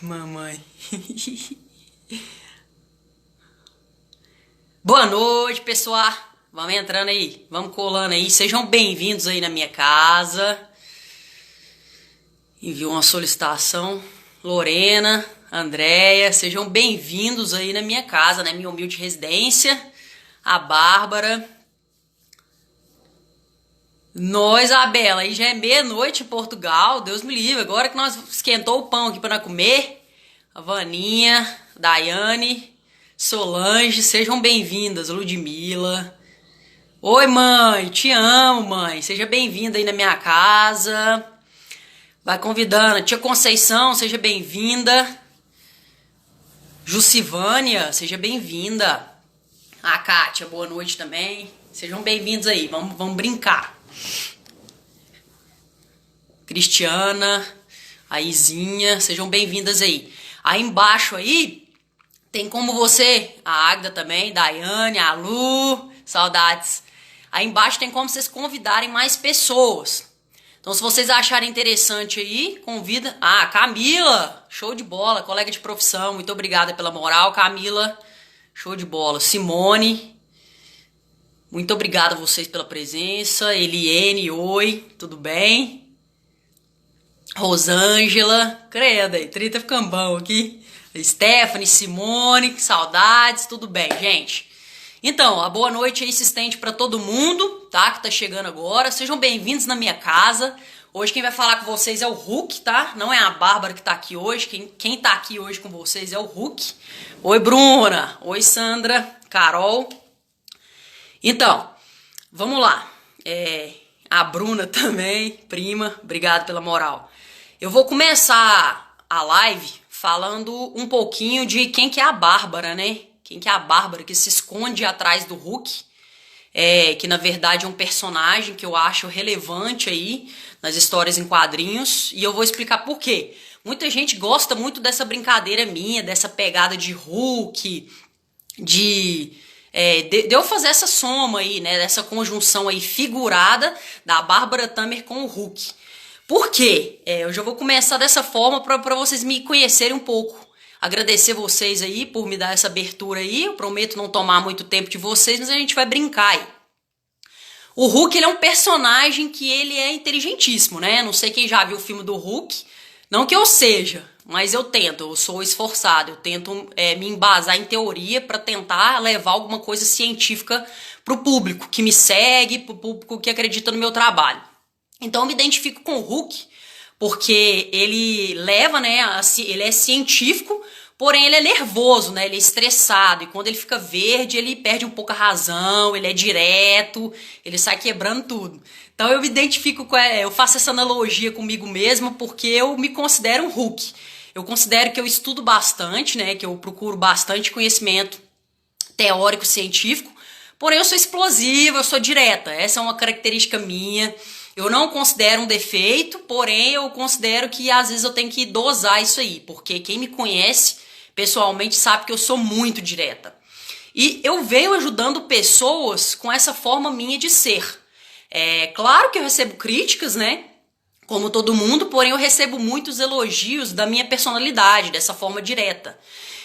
Mamãe. Boa noite, pessoal. Vamos entrando aí, vamos colando aí. Sejam bem-vindos aí na minha casa. Enviou uma solicitação. Lorena, Andréia, sejam bem-vindos aí na minha casa, na minha humilde residência. A Bárbara. Nós, a Bela, aí já é meia-noite em Portugal, Deus me livre. Agora que nós esquentou o pão aqui para nós comer. A Vaninha, Daiane, Solange, sejam bem-vindas. Ludmila. Oi, mãe, te amo, mãe. Seja bem-vinda aí na minha casa. Vai convidando. Tia Conceição, seja bem-vinda. Jucivânia, seja bem-vinda. A Kátia, boa noite também. Sejam bem-vindos aí, vamos brincar. Cristiana, a Izinha, sejam bem-vindas aí. Aí embaixo aí, tem como você, a Águida também, Daiane, a Lu, saudades. Aí embaixo tem como vocês convidarem mais pessoas. Então se vocês acharem interessante aí, convida. Ah, Camila, show de bola, colega de profissão, muito obrigada pela moral, Camila, show de bola. Simone, muito obrigada a vocês pela presença. Eliene, oi, tudo bem? Rosângela, credo aí, treta ficando bom aqui. Stephanie, Simone, que saudades, tudo bem, gente? Então, a boa noite aí se estende pra todo mundo, tá? Que tá chegando agora. Sejam bem-vindos na minha casa. Hoje quem vai falar com vocês é o Hulk, tá? Não é a Bárbara que tá aqui hoje. Quem tá aqui hoje com vocês é o Hulk. Oi, Bruna. Oi, Sandra. Carol. Então, vamos lá. A Bruna também, prima. Obrigado pela moral. Eu vou começar a live falando um pouquinho de quem que é a Bárbara, né? Quem que é a Bárbara que se esconde atrás do Hulk, que na verdade é um personagem que eu acho relevante aí nas histórias em quadrinhos, e eu vou explicar por quê. Muita gente gosta muito dessa brincadeira minha, dessa pegada de Hulk, de eu fazer essa soma aí, né? Dessa conjunção aí figurada da Bárbara Thamer com o Hulk. Por quê? Eu já vou começar dessa forma para vocês me conhecerem um pouco. Agradecer vocês aí por me dar essa abertura aí. Eu prometo não tomar muito tempo de vocês, mas a gente vai brincar aí. O Hulk, ele é um personagem que ele é inteligentíssimo, né? Não sei quem já viu o filme do Hulk. Não que eu seja, mas eu tento. Eu sou esforçado. Eu tento me embasar em teoria para tentar levar alguma coisa científica pro público que me segue, pro público que acredita no meu trabalho. Então eu me identifico com o Hulk porque ele leva, né, ele é científico, porém ele é nervoso, né, ele é estressado, e quando ele fica verde ele perde um pouco a razão, ele é direto, ele sai quebrando tudo. Então eu me identifico eu faço essa analogia comigo mesmo porque eu me considero um Hulk. Eu considero que eu estudo bastante, né, que eu procuro bastante conhecimento teórico, científico, porém eu sou explosiva, eu sou direta, essa é uma característica minha. Eu não considero um defeito, porém eu considero que às vezes eu tenho que dosar isso aí, porque quem me conhece pessoalmente sabe que eu sou muito direta. E eu venho ajudando pessoas com essa forma minha de ser. Claro que eu recebo críticas, né? Como todo mundo, porém eu recebo muitos elogios da minha personalidade, dessa forma direta.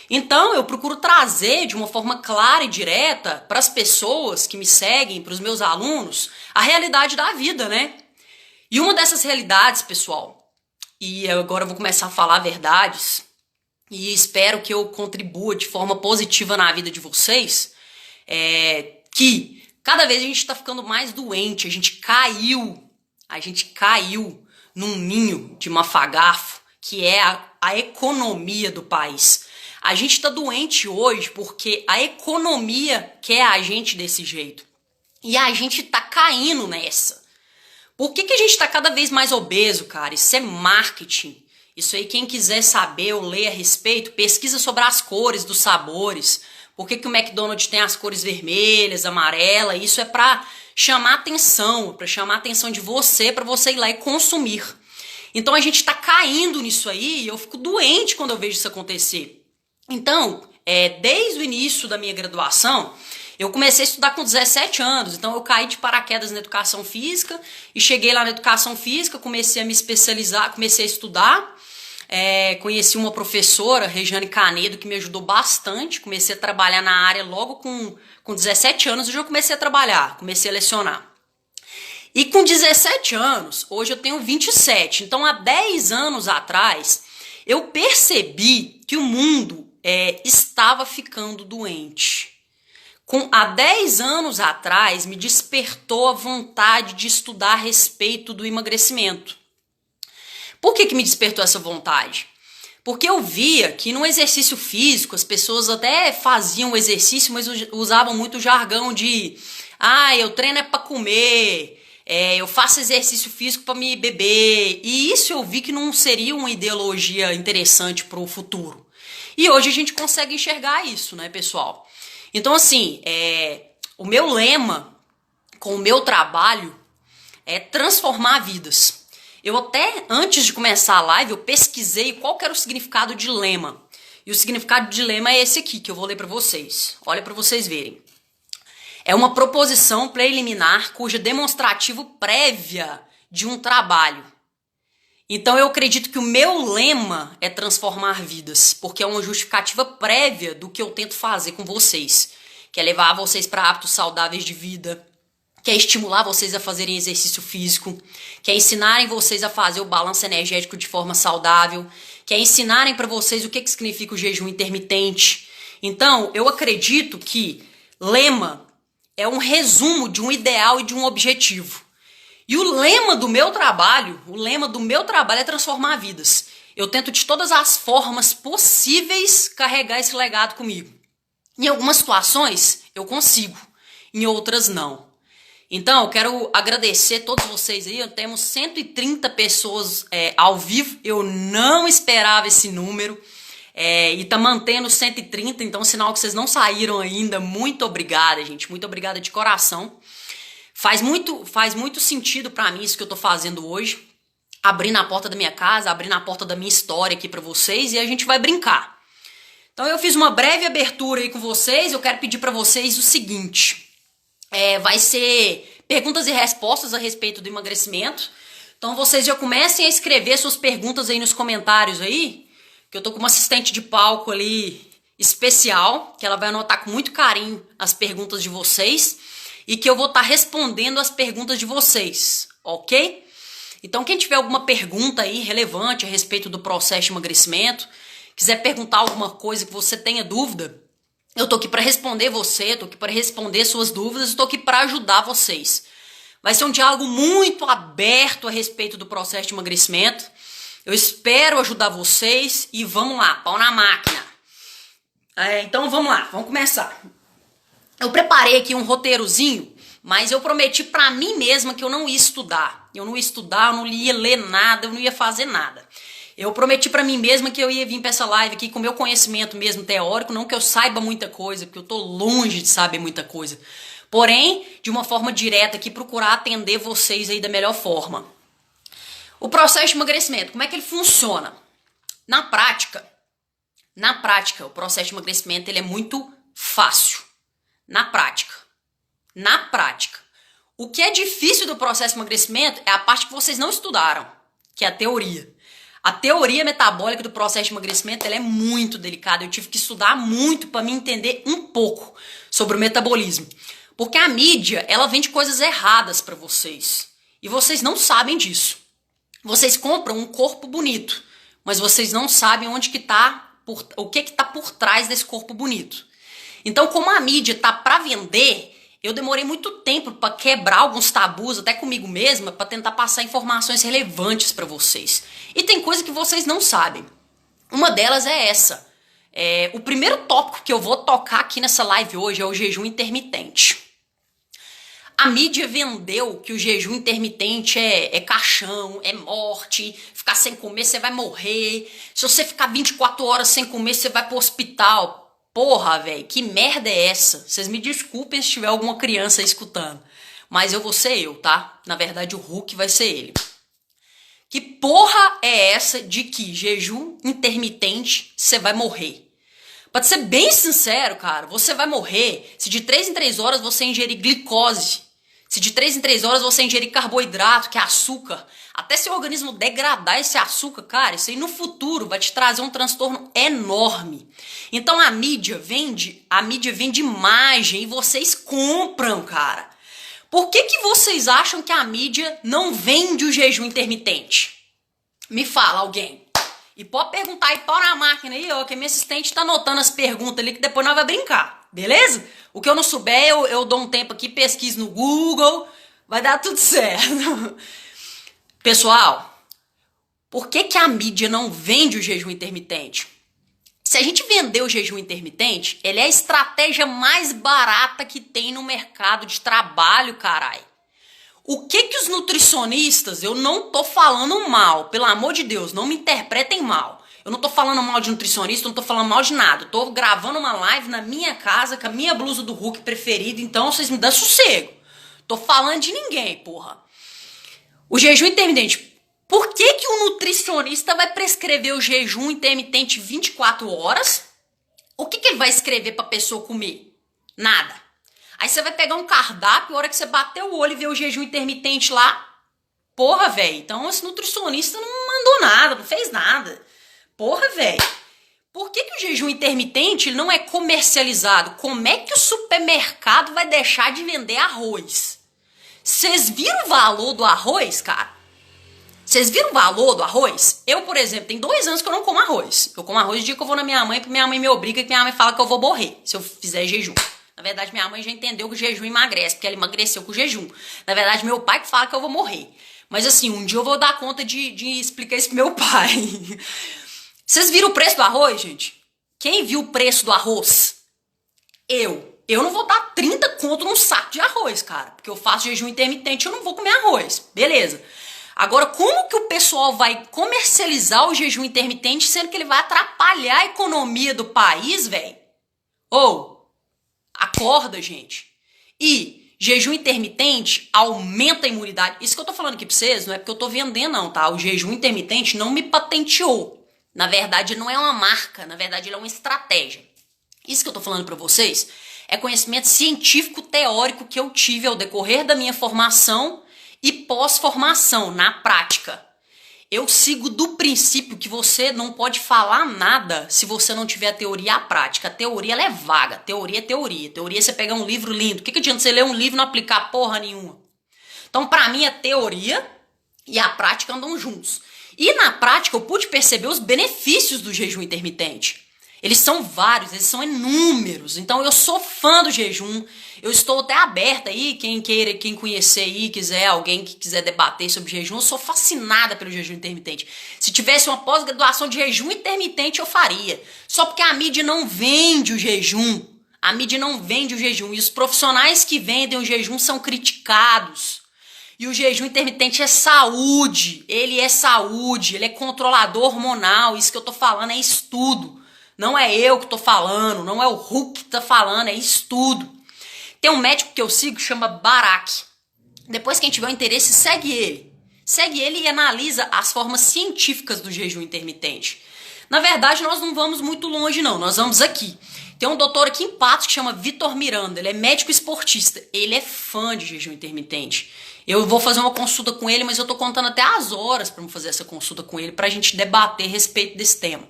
Então eu procuro trazer de uma forma clara e direta para as pessoas que me seguem, para os meus alunos, a realidade da vida, né? E uma dessas realidades, pessoal, e agora eu vou começar a falar verdades, e espero que eu contribua de forma positiva na vida de vocês, que cada vez a gente está ficando mais doente, a gente caiu num ninho de mafagafo, que é a economia do país. A gente está doente hoje porque a economia quer a gente desse jeito. E a gente tá caindo nessa. Por que a gente tá cada vez mais obeso, cara? Isso é marketing. Isso aí, quem quiser saber ou ler a respeito, pesquisa sobre as cores dos sabores. Por que o McDonald's tem as cores vermelhas, amarela? Isso é pra chamar atenção, pra chamar a atenção de você, pra você ir lá e consumir. Então a gente tá caindo nisso aí e eu fico doente quando eu vejo isso acontecer. Então, desde o início da minha graduação, eu comecei a estudar com 17 anos, então eu caí de paraquedas na educação física e cheguei lá na educação física, comecei a me especializar, comecei a estudar Conheci uma professora, Regiane Canedo, que me ajudou bastante. Comecei a trabalhar na área logo com 17 anos, eu já comecei a trabalhar, comecei a lecionar. E com 17 anos, hoje eu tenho 27. Então, há 10 anos atrás, eu percebi que o mundo estava ficando doente. Há 10 anos atrás, me despertou a vontade de estudar a respeito do emagrecimento. Por que me despertou essa vontade? Porque eu via que no exercício físico, as pessoas até faziam o exercício, mas usavam muito o jargão de eu treino é para comer, eu faço exercício físico para me beber. E isso eu vi que não seria uma ideologia interessante para o futuro. E hoje a gente consegue enxergar isso, né, pessoal? Então, assim, o meu lema com o meu trabalho é transformar vidas. Eu até, antes de começar a live, eu pesquisei qual que era o significado de lema. E o significado de lema é esse aqui, que eu vou ler para vocês. Olha para vocês verem. É uma proposição preliminar cuja demonstrativo prévia de um trabalho. Então eu acredito que o meu lema é transformar vidas, porque é uma justificativa prévia do que eu tento fazer com vocês, que é levar vocês para hábitos saudáveis de vida, que é estimular vocês a fazerem exercício físico, que é ensinarem vocês a fazer o balanço energético de forma saudável, que é ensinarem para vocês o que significa o jejum intermitente. Então eu acredito que lema é um resumo de um ideal e de um objetivo. E o lema do meu trabalho é transformar vidas. Eu tento de todas as formas possíveis carregar esse legado comigo. Em algumas situações eu consigo, em outras não. Então eu quero agradecer a todos vocês aí. Temos 130 pessoas ao vivo. Eu não esperava esse número. E tá mantendo 130, então sinal que vocês não saíram ainda. Muito obrigada, gente. Muito obrigada de coração. Faz muito sentido pra mim isso que eu tô fazendo hoje. Abrir na porta da minha casa, abrir na porta da minha história aqui pra vocês e a gente vai brincar. Então eu fiz uma breve abertura aí com vocês. Eu quero pedir pra vocês o seguinte. Vai ser perguntas e respostas a respeito do emagrecimento. Então vocês já comecem a escrever suas perguntas aí nos comentários aí. Que eu tô com uma assistente de palco ali especial. Que ela vai anotar com muito carinho as perguntas de vocês. E que eu vou estar respondendo as perguntas de vocês, ok? Então quem tiver alguma pergunta aí relevante a respeito do processo de emagrecimento, quiser perguntar alguma coisa que você tenha dúvida, eu tô aqui para responder você, tô aqui para responder suas dúvidas, tô aqui para ajudar vocês. Vai ser um diálogo muito aberto a respeito do processo de emagrecimento. Eu espero ajudar vocês e vamos lá, pau na máquina. Então vamos lá, vamos começar. Eu preparei aqui um roteirozinho, mas eu prometi pra mim mesma que eu não ia estudar. Eu não ia ler nada, eu não ia fazer nada. Eu prometi pra mim mesma que eu ia vir pra essa live aqui com meu conhecimento mesmo teórico, não que eu saiba muita coisa, porque eu tô longe de saber muita coisa. Porém, de uma forma direta aqui, procurar atender vocês aí da melhor forma. O processo de emagrecimento, como é que ele funciona? Na prática, o processo de emagrecimento ele é muito fácil. Na prática. O que é difícil do processo de emagrecimento é a parte que vocês não estudaram, que é a teoria. A teoria metabólica do processo de emagrecimento ela é muito delicada. Eu tive que estudar muito para me entender um pouco sobre o metabolismo. Porque a mídia, ela vende coisas erradas para vocês. E vocês não sabem disso. Vocês compram um corpo bonito, mas vocês não sabem onde que tá, o que tá por trás desse corpo bonito. Então, como a mídia tá para vender, eu demorei muito tempo para quebrar alguns tabus, até comigo mesma, para tentar passar informações relevantes para vocês. E tem coisa que vocês não sabem. Uma delas é essa. O primeiro tópico que eu vou tocar aqui nessa live hoje é o jejum intermitente. A mídia vendeu que o jejum intermitente é caixão, é morte, ficar sem comer você vai morrer, se você ficar 24 horas sem comer você vai pro hospital. Porra, velho, que merda é essa? Vocês me desculpem se tiver alguma criança aí escutando, mas eu vou ser eu, tá? Na verdade o Hulk vai ser ele. Que porra é essa de que jejum intermitente você vai morrer? Pra ser bem sincero, cara, você vai morrer se de 3 em 3 horas você ingerir glicose. Se de 3 em 3 horas você ingerir carboidrato, que é açúcar, até seu organismo degradar esse açúcar, cara, isso aí no futuro vai te trazer um transtorno enorme. Então a mídia vende imagem e vocês compram, cara. Por que vocês acham que a mídia não vende o jejum intermitente? Me fala alguém. E pode perguntar aí, pau na máquina aí, ó, que a minha assistente tá anotando as perguntas ali que depois nós vamos brincar, beleza? O que eu não souber, eu dou um tempo aqui, pesquiso no Google, vai dar tudo certo. Pessoal, por que a mídia não vende o jejum intermitente? Se a gente vender o jejum intermitente, ele é a estratégia mais barata que tem no mercado de trabalho, carai. O que os nutricionistas, eu não tô falando mal, pelo amor de Deus, não me interpretem mal. Eu não tô falando mal de nutricionista, não tô falando mal de nada. Eu tô gravando uma live na minha casa com a minha blusa do Hulk preferida, então vocês me dão sossego. Tô falando de ninguém, porra. O jejum intermitente. Por que o nutricionista vai prescrever o jejum intermitente 24 horas? O que ele vai escrever pra pessoa comer? Nada. Aí você vai pegar um cardápio, a hora que você bater o olho e ver o jejum intermitente lá. Porra, velho. Então esse nutricionista não mandou nada, não fez nada. Porra, velho. Por que o jejum intermitente não é comercializado? Como é que o supermercado vai deixar de vender arroz? Vocês viram o valor do arroz, cara? Vocês viram o valor do arroz? Eu, por exemplo, tem 2 anos que eu não como arroz. Eu como arroz o dia que eu vou na minha mãe, porque minha mãe me obriga, que minha mãe fala que eu vou morrer se eu fizer jejum. Na verdade, minha mãe já entendeu que o jejum emagrece, porque ela emagreceu com o jejum. Na verdade, meu pai que fala que eu vou morrer. Mas assim, um dia eu vou dar conta de explicar isso pro meu pai. Vocês viram o preço do arroz, gente? Quem viu o preço do arroz? Eu não vou dar 30 conto num saco de arroz, cara. Porque eu faço jejum intermitente e eu não vou comer arroz. Beleza. Agora, como que o pessoal vai comercializar o jejum intermitente, sendo que ele vai atrapalhar a economia do país, velho? Acorda, gente. E jejum intermitente aumenta a imunidade. Isso que eu tô falando aqui pra vocês não é porque eu tô vendendo, não, tá? O jejum intermitente não me patenteou. Na verdade, não é uma marca. Na verdade, ele é uma estratégia. Isso que eu tô falando pra vocês é conhecimento científico teórico que eu tive ao decorrer da minha formação e pós-formação, na prática. Eu sigo do princípio que você não pode falar nada se você não tiver a teoria à prática. A teoria ela é vaga. Teoria é teoria. Teoria é você pegar um livro lindo. O que adianta você ler um livro e não aplicar porra nenhuma? Então, pra mim, a teoria e a prática andam juntos. E na prática, eu pude perceber os benefícios do jejum intermitente. Eles são vários, eles são inúmeros. Então, eu sou fã do jejum. Eu estou até aberta aí, quem conhecer aí, alguém que quiser debater sobre jejum, eu sou fascinada pelo jejum intermitente. Se tivesse uma pós-graduação de jejum intermitente, eu faria. Só porque a mídia não vende o jejum. A mídia não vende o jejum. E os profissionais que vendem o jejum são criticados. E o jejum intermitente é saúde. Ele é controlador hormonal. Isso que eu tô falando é estudo. Não é eu que tô falando, não é o Hulk que tá falando, é estudo. Tem um médico que eu sigo que chama Barak. Depois, quem tiver interesse, segue ele. Segue ele e analisa as formas científicas do jejum intermitente. Na verdade, nós não vamos muito longe, não. Nós vamos aqui. Tem um doutor aqui em Patos que chama Vitor Miranda. Ele é médico esportista. Ele é fã de jejum intermitente. Eu vou fazer uma consulta com ele, mas eu tô contando até as horas para fazer essa consulta com ele, pra gente debater a respeito desse tema.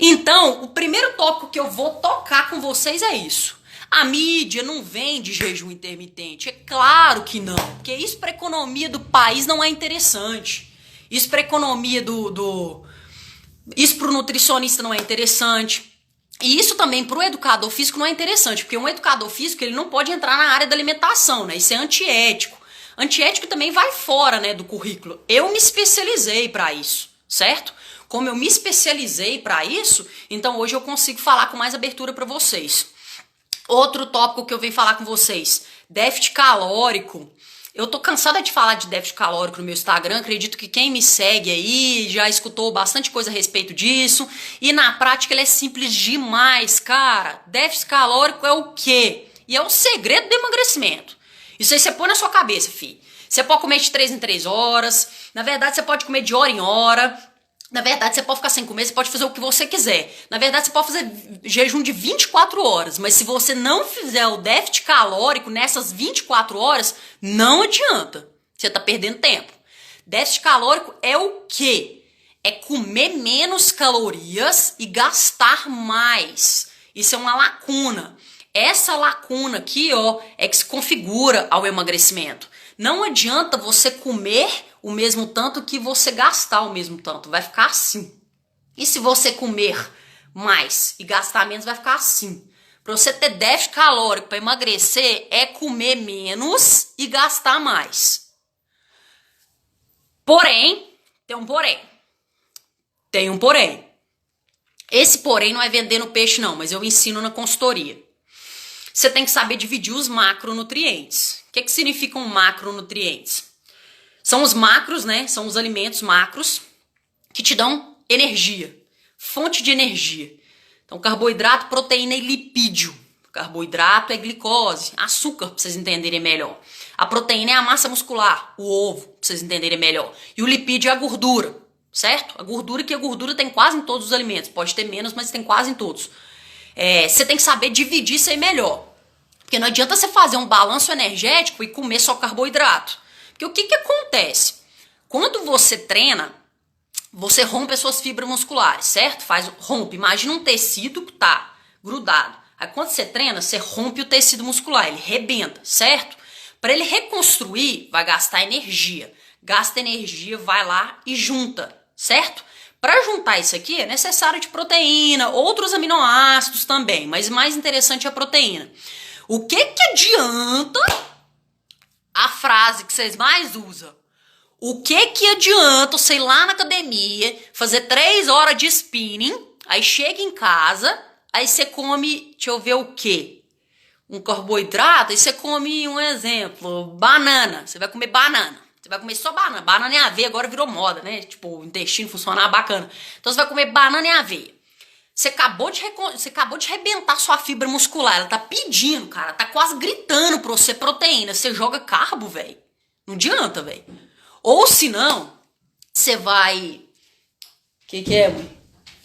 Então, o primeiro tópico que eu vou tocar com vocês é isso. A mídia não vende jejum intermitente. É claro que não. Porque isso para a economia do país não é interessante. Isso para a economia isso para o nutricionista não é interessante. E isso também para o educador físico não é interessante. Porque um educador físico ele não pode entrar na área da alimentação, né? Isso é antiético. Antiético também vai fora, né, do currículo. Eu me especializei para isso, certo? Como eu me especializei para isso, então hoje eu consigo falar com mais abertura para vocês. Outro tópico que eu venho falar com vocês, déficit calórico. Eu tô cansada de falar de déficit calórico no meu Instagram, acredito que quem me segue aí já escutou bastante coisa a respeito disso. E na prática ele é simples demais, cara. Déficit calórico é o quê? E é o segredo do emagrecimento. Isso aí você põe na sua cabeça, filho. Você pode comer de 3 em 3 horas, na verdade você pode comer de hora em hora. Na verdade, você pode ficar sem comer, você pode fazer o que você quiser. Na verdade, você pode fazer jejum de 24 horas, mas se você não fizer o déficit calórico nessas 24 horas, não adianta. Você tá perdendo tempo. Déficit calórico é o quê? É comer menos calorias e gastar mais. Isso é uma lacuna. Essa lacuna aqui, ó, é que se configura ao emagrecimento. Não adianta você comer o mesmo tanto que você gastar o mesmo tanto. Vai ficar assim. E se você comer mais e gastar menos, vai ficar assim. Para você ter déficit calórico para emagrecer, é comer menos e gastar mais. Porém, tem um porém. Tem um porém. Esse porém não é vender no peixe não, mas eu ensino na consultoria. Você tem que saber dividir os macronutrientes. O que significam macronutrientes? São os macros, né? São os alimentos macros que te dão energia, fonte de energia. Então, carboidrato, proteína e lipídio. Carboidrato é glicose, açúcar, para vocês entenderem melhor. A proteína é a massa muscular, o ovo, para vocês entenderem melhor. E o lipídio é a gordura, certo? A gordura tem quase em todos os alimentos. Pode ter menos, mas tem quase em todos. Você tem que saber dividir isso aí melhor. Porque não adianta você fazer um balanço energético e comer só carboidrato. Porque o que acontece? Quando você treina, você rompe as suas fibras musculares, certo? Rompe. Imagina um tecido que tá grudado. Aí quando você treina, você rompe o tecido muscular, ele rebenta, certo? Para ele reconstruir, vai gastar energia. Gasta energia, vai lá e junta, certo? Para juntar isso aqui é necessário de proteína, outros aminoácidos também, mas o mais interessante é a proteína. O que adianta a frase que vocês mais usam? O que adianta você ir lá na academia, fazer 3 horas de spinning, aí chega em casa, aí você come, deixa eu ver o quê? Um carboidrato, aí você come, um exemplo, banana. Você vai comer banana. Você vai comer só banana. Banana e aveia agora virou moda, né? Tipo, o intestino funcionar bacana. Então você vai comer banana e aveia. Você acabou de arrebentar sua fibra muscular. Ela tá pedindo, cara. Tá quase gritando pra você proteína. Você joga carbo, velho. Não adianta, velho. Ou se não, você vai... O que é?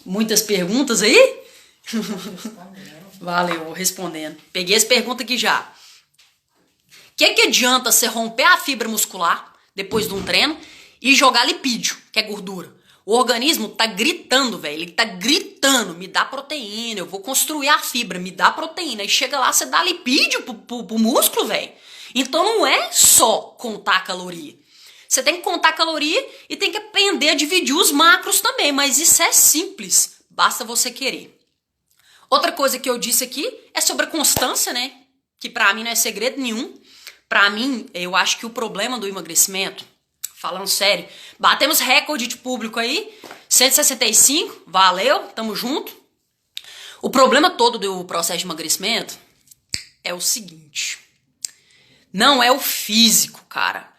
Muitas perguntas aí? Valeu, vou respondendo. Peguei as perguntas aqui já. O que adianta você romper a fibra muscular depois de um treino e jogar lipídio, que é gordura? O organismo tá gritando, velho. Ele tá gritando, me dá proteína, eu vou construir a fibra, me dá proteína. E chega lá, você dá lipídio pro músculo, velho. Então não é só contar a caloria. Você tem que contar a caloria e tem que aprender a dividir os macros também. Mas isso é simples, basta você querer. Outra coisa que eu disse aqui é sobre a constância, né? Que pra mim não é segredo nenhum. Pra mim, eu acho que o problema do emagrecimento, falando sério, batemos recorde de público aí, 165, valeu, tamo junto. O problema todo do processo de emagrecimento é o seguinte, não é o físico, cara.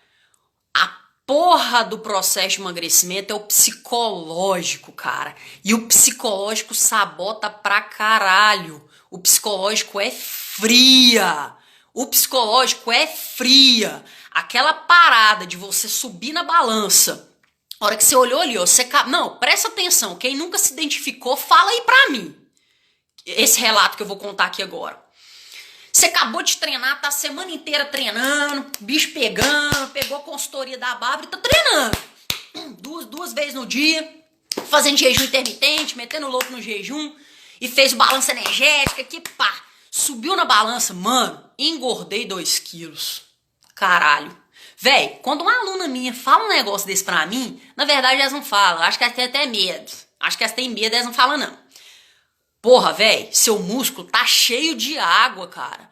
A porra do processo de emagrecimento é o psicológico, cara. E o psicológico sabota pra caralho. O psicológico é fria. O psicológico é fria. Aquela parada de você subir na balança. A hora que você olhou ali, ó, não, presta atenção. Quem nunca se identificou, fala aí pra mim. Esse relato que eu vou contar aqui agora. Você acabou de treinar, tá a semana inteira treinando, bicho pegando, pegou a consultoria da Bárbara e tá treinando. Duas vezes no dia, fazendo jejum intermitente, metendo louco no jejum, e fez o balanço energético, que pá, subiu na balança, mano, engordei 2 quilos. Caralho. Véi, quando uma aluna minha fala um negócio desse pra mim, na verdade elas não falam, acho que elas têm até medo. Acho que elas têm medo, elas não falam não. Porra, velho, seu músculo tá cheio de água, cara.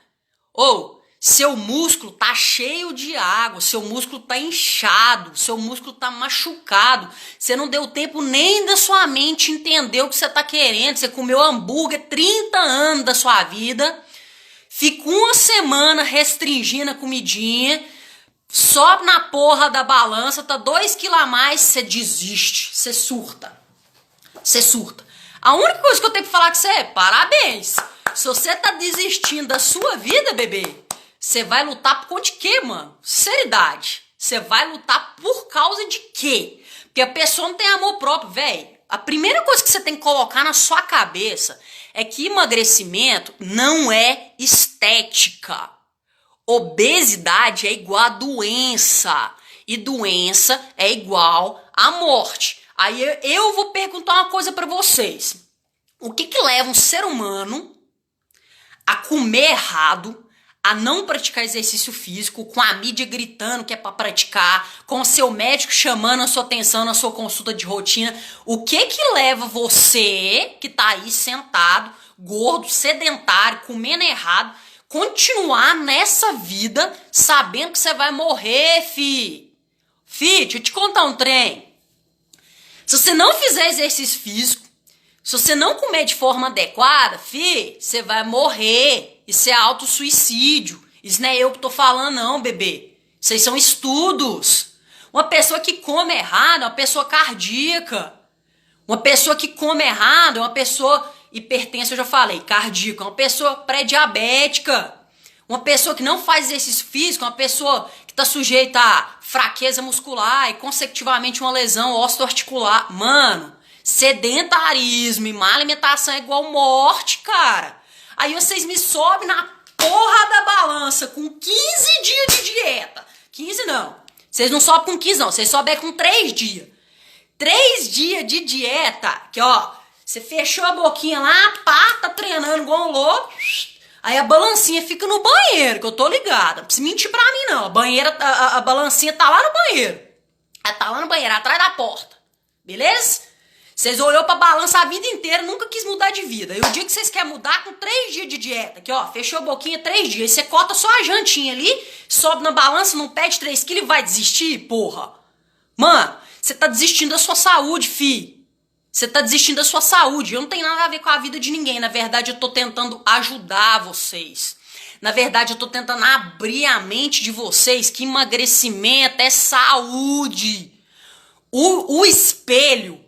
Ou, seu músculo tá cheio de água, seu músculo tá inchado, seu músculo tá machucado. Você não deu tempo nem da sua mente entender o que você tá querendo. Você comeu hambúrguer 30 anos da sua vida, fica uma semana restringindo a comidinha, sobe na porra da balança, tá 2 quilos a mais, você desiste, você surta. Você surta. A única coisa que eu tenho pra falar com você é parabéns. Se você tá desistindo da sua vida, bebê, você vai lutar por conta de quê, mano? Seriedade. Você vai lutar por causa de quê? Porque a pessoa não tem amor próprio, velho. A primeira coisa que você tem que colocar na sua cabeça é que emagrecimento não é estética. Obesidade é igual a doença. E doença é igual a morte. Aí eu vou perguntar uma coisa pra vocês. O que leva um ser humano a comer errado, a não praticar exercício físico, com a mídia gritando que é pra praticar, com o seu médico chamando a sua atenção na sua consulta de rotina? O que leva você, que tá aí sentado, gordo, sedentário, comendo errado, continuar nessa vida sabendo que você vai morrer, fi? Fi, deixa eu te contar um trem. Se você não fizer exercício físico, se você não comer de forma adequada, fi, você vai morrer. Isso é autossuicídio. Isso não é eu que tô falando, não, bebê. Isso aí são estudos. Uma pessoa que come errado é uma pessoa cardíaca. Uma pessoa que come errado é uma pessoa hipertensa, eu já falei, cardíaca. Uma pessoa pré-diabética. Uma pessoa que não faz exercício físico é uma pessoa que está sujeita a fraqueza muscular e, consecutivamente, uma lesão osteoarticular. Mano, sedentarismo e má alimentação é igual morte, cara. Aí vocês me sobem na porra da balança com 15 dias de dieta. 15 não. Vocês não sobem com 15 não, vocês sobem com 3 dias. 3 dias de dieta, que ó, você fechou a boquinha lá, pá, tá treinando igual um louco. Aí a balancinha fica no banheiro, que eu tô ligada. Não precisa mentir pra mim, não. A balancinha tá lá no banheiro. Ela tá lá no banheiro, atrás da porta. Beleza? Vocês olhou pra balança a vida inteira, nunca quis mudar de vida. E o dia que vocês querem mudar, com 3 dias de dieta. Aqui, ó, fechou a boquinha, 3 dias. Aí você cota só a jantinha ali, sobe na balança, não pede 3 quilos e vai desistir, porra. Mano, você tá desistindo da sua saúde, fi. Você tá desistindo da sua saúde. Eu não tenho nada a ver com a vida de ninguém. Na verdade, eu tô tentando ajudar vocês. Na verdade, eu tô tentando abrir a mente de vocês que emagrecimento é saúde. O espelho,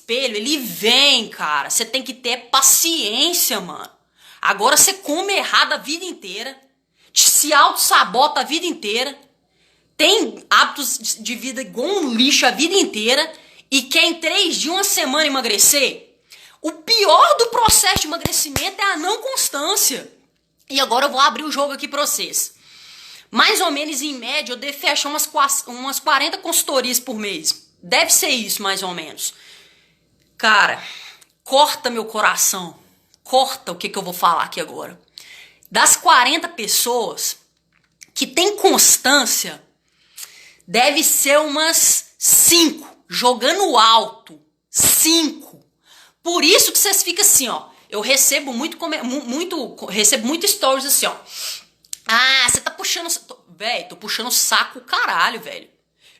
ele vem, cara. Você tem que ter paciência, mano. Agora você come errado a vida inteira. Se auto-sabota a vida inteira. Tem hábitos de vida igual um lixo a vida inteira. E quer em 3 dias, uma semana emagrecer? O pior do processo de emagrecimento é a não constância. E agora eu vou abrir o jogo aqui pra vocês. Mais ou menos, em média, eu devo fechar umas 40 consultorias por mês. Deve ser isso, mais ou menos. Cara, corta meu coração. Corta o que eu vou falar aqui agora. Das 40 pessoas que tem constância, deve ser umas 5. Jogando alto. 5. Por isso que vocês ficam assim, ó. Eu recebo recebo muito stories assim, ó. Ah, você tá puxando... Velho, tô puxando saco caralho, velho.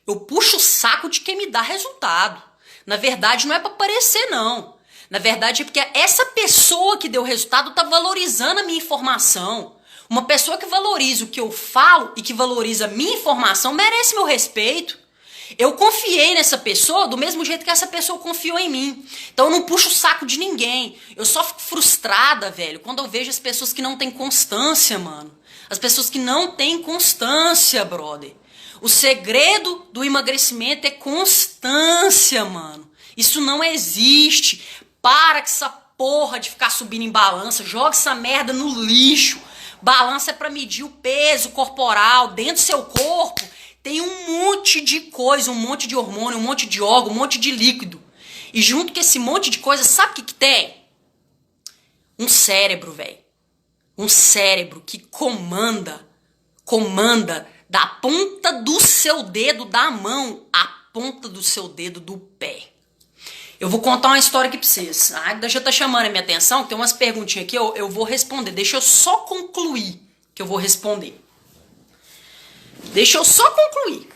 Eu puxo o saco de quem me dá resultado. Na verdade, não é pra aparecer, não. Na verdade, é porque essa pessoa que deu resultado tá valorizando a minha informação. Uma pessoa que valoriza o que eu falo e que valoriza a minha informação merece meu respeito. Eu confiei nessa pessoa do mesmo jeito que essa pessoa confiou em mim. Então eu não puxo o saco de ninguém. Eu só fico frustrada, velho, quando eu vejo as pessoas que não têm constância, mano. As pessoas que não têm constância, brother. O segredo do emagrecimento é constância, mano. Isso não existe. Para com essa porra de ficar subindo em balança. Joga essa merda no lixo. Balança é pra medir o peso corporal dentro do seu corpo. Tem um monte de coisa, um monte de hormônio, um monte de órgão, um monte de líquido. E junto com esse monte de coisa, sabe o que tem? Um cérebro, velho. Um cérebro que comanda da ponta do seu dedo da mão à ponta do seu dedo do pé. Eu vou contar uma história aqui pra vocês. A Agda já tá chamando a minha atenção, tem umas perguntinhas aqui, eu vou responder. Deixa eu só concluir que eu vou responder. Deixa eu só concluir.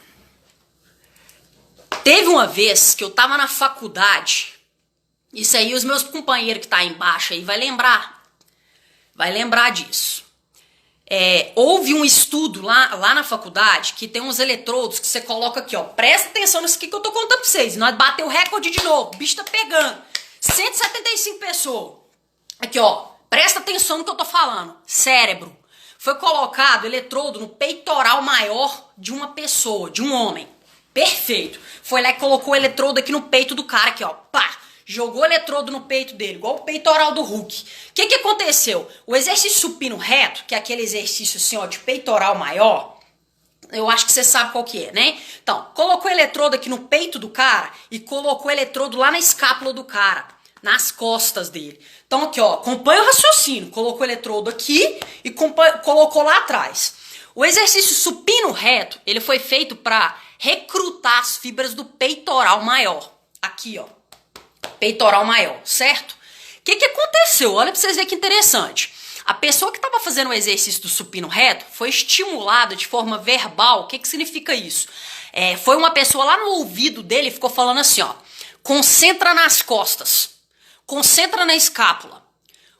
Teve uma vez que eu tava na faculdade. Isso aí os meus companheiros que tá aí embaixo aí vai lembrar. Vai lembrar disso. Houve um estudo lá na faculdade que tem uns eletrodos que você coloca aqui, ó. Presta atenção nisso aqui que eu tô contando pra vocês. Nós bateu o recorde de novo. O bicho tá pegando. 175 pessoas. Aqui, ó. Presta atenção no que eu tô falando. Cérebro. Foi colocado eletrodo no peitoral maior de uma pessoa, de um homem. Perfeito. Foi lá e colocou o eletrodo aqui no peito do cara, aqui, ó. Pá! Jogou o eletrodo no peito dele, igual o peitoral do Hulk. O que aconteceu? O exercício supino reto, que é aquele exercício assim, ó, de peitoral maior, eu acho que você sabe qual que é, né? Então, colocou o eletrodo aqui no peito do cara e colocou o eletrodo lá na escápula do cara, nas costas dele. Então aqui, ó, acompanha o raciocínio. Colocou o eletrodo aqui e colocou lá atrás. O exercício supino reto, ele foi feito para recrutar as fibras do peitoral maior. Aqui, ó, peitoral maior, certo? O que aconteceu? Olha pra vocês verem que interessante. A pessoa que estava fazendo o exercício do supino reto foi estimulada de forma verbal. O que significa isso? Foi uma pessoa lá no ouvido dele e ficou falando assim, ó. Concentra nas costas. Concentra na escápula.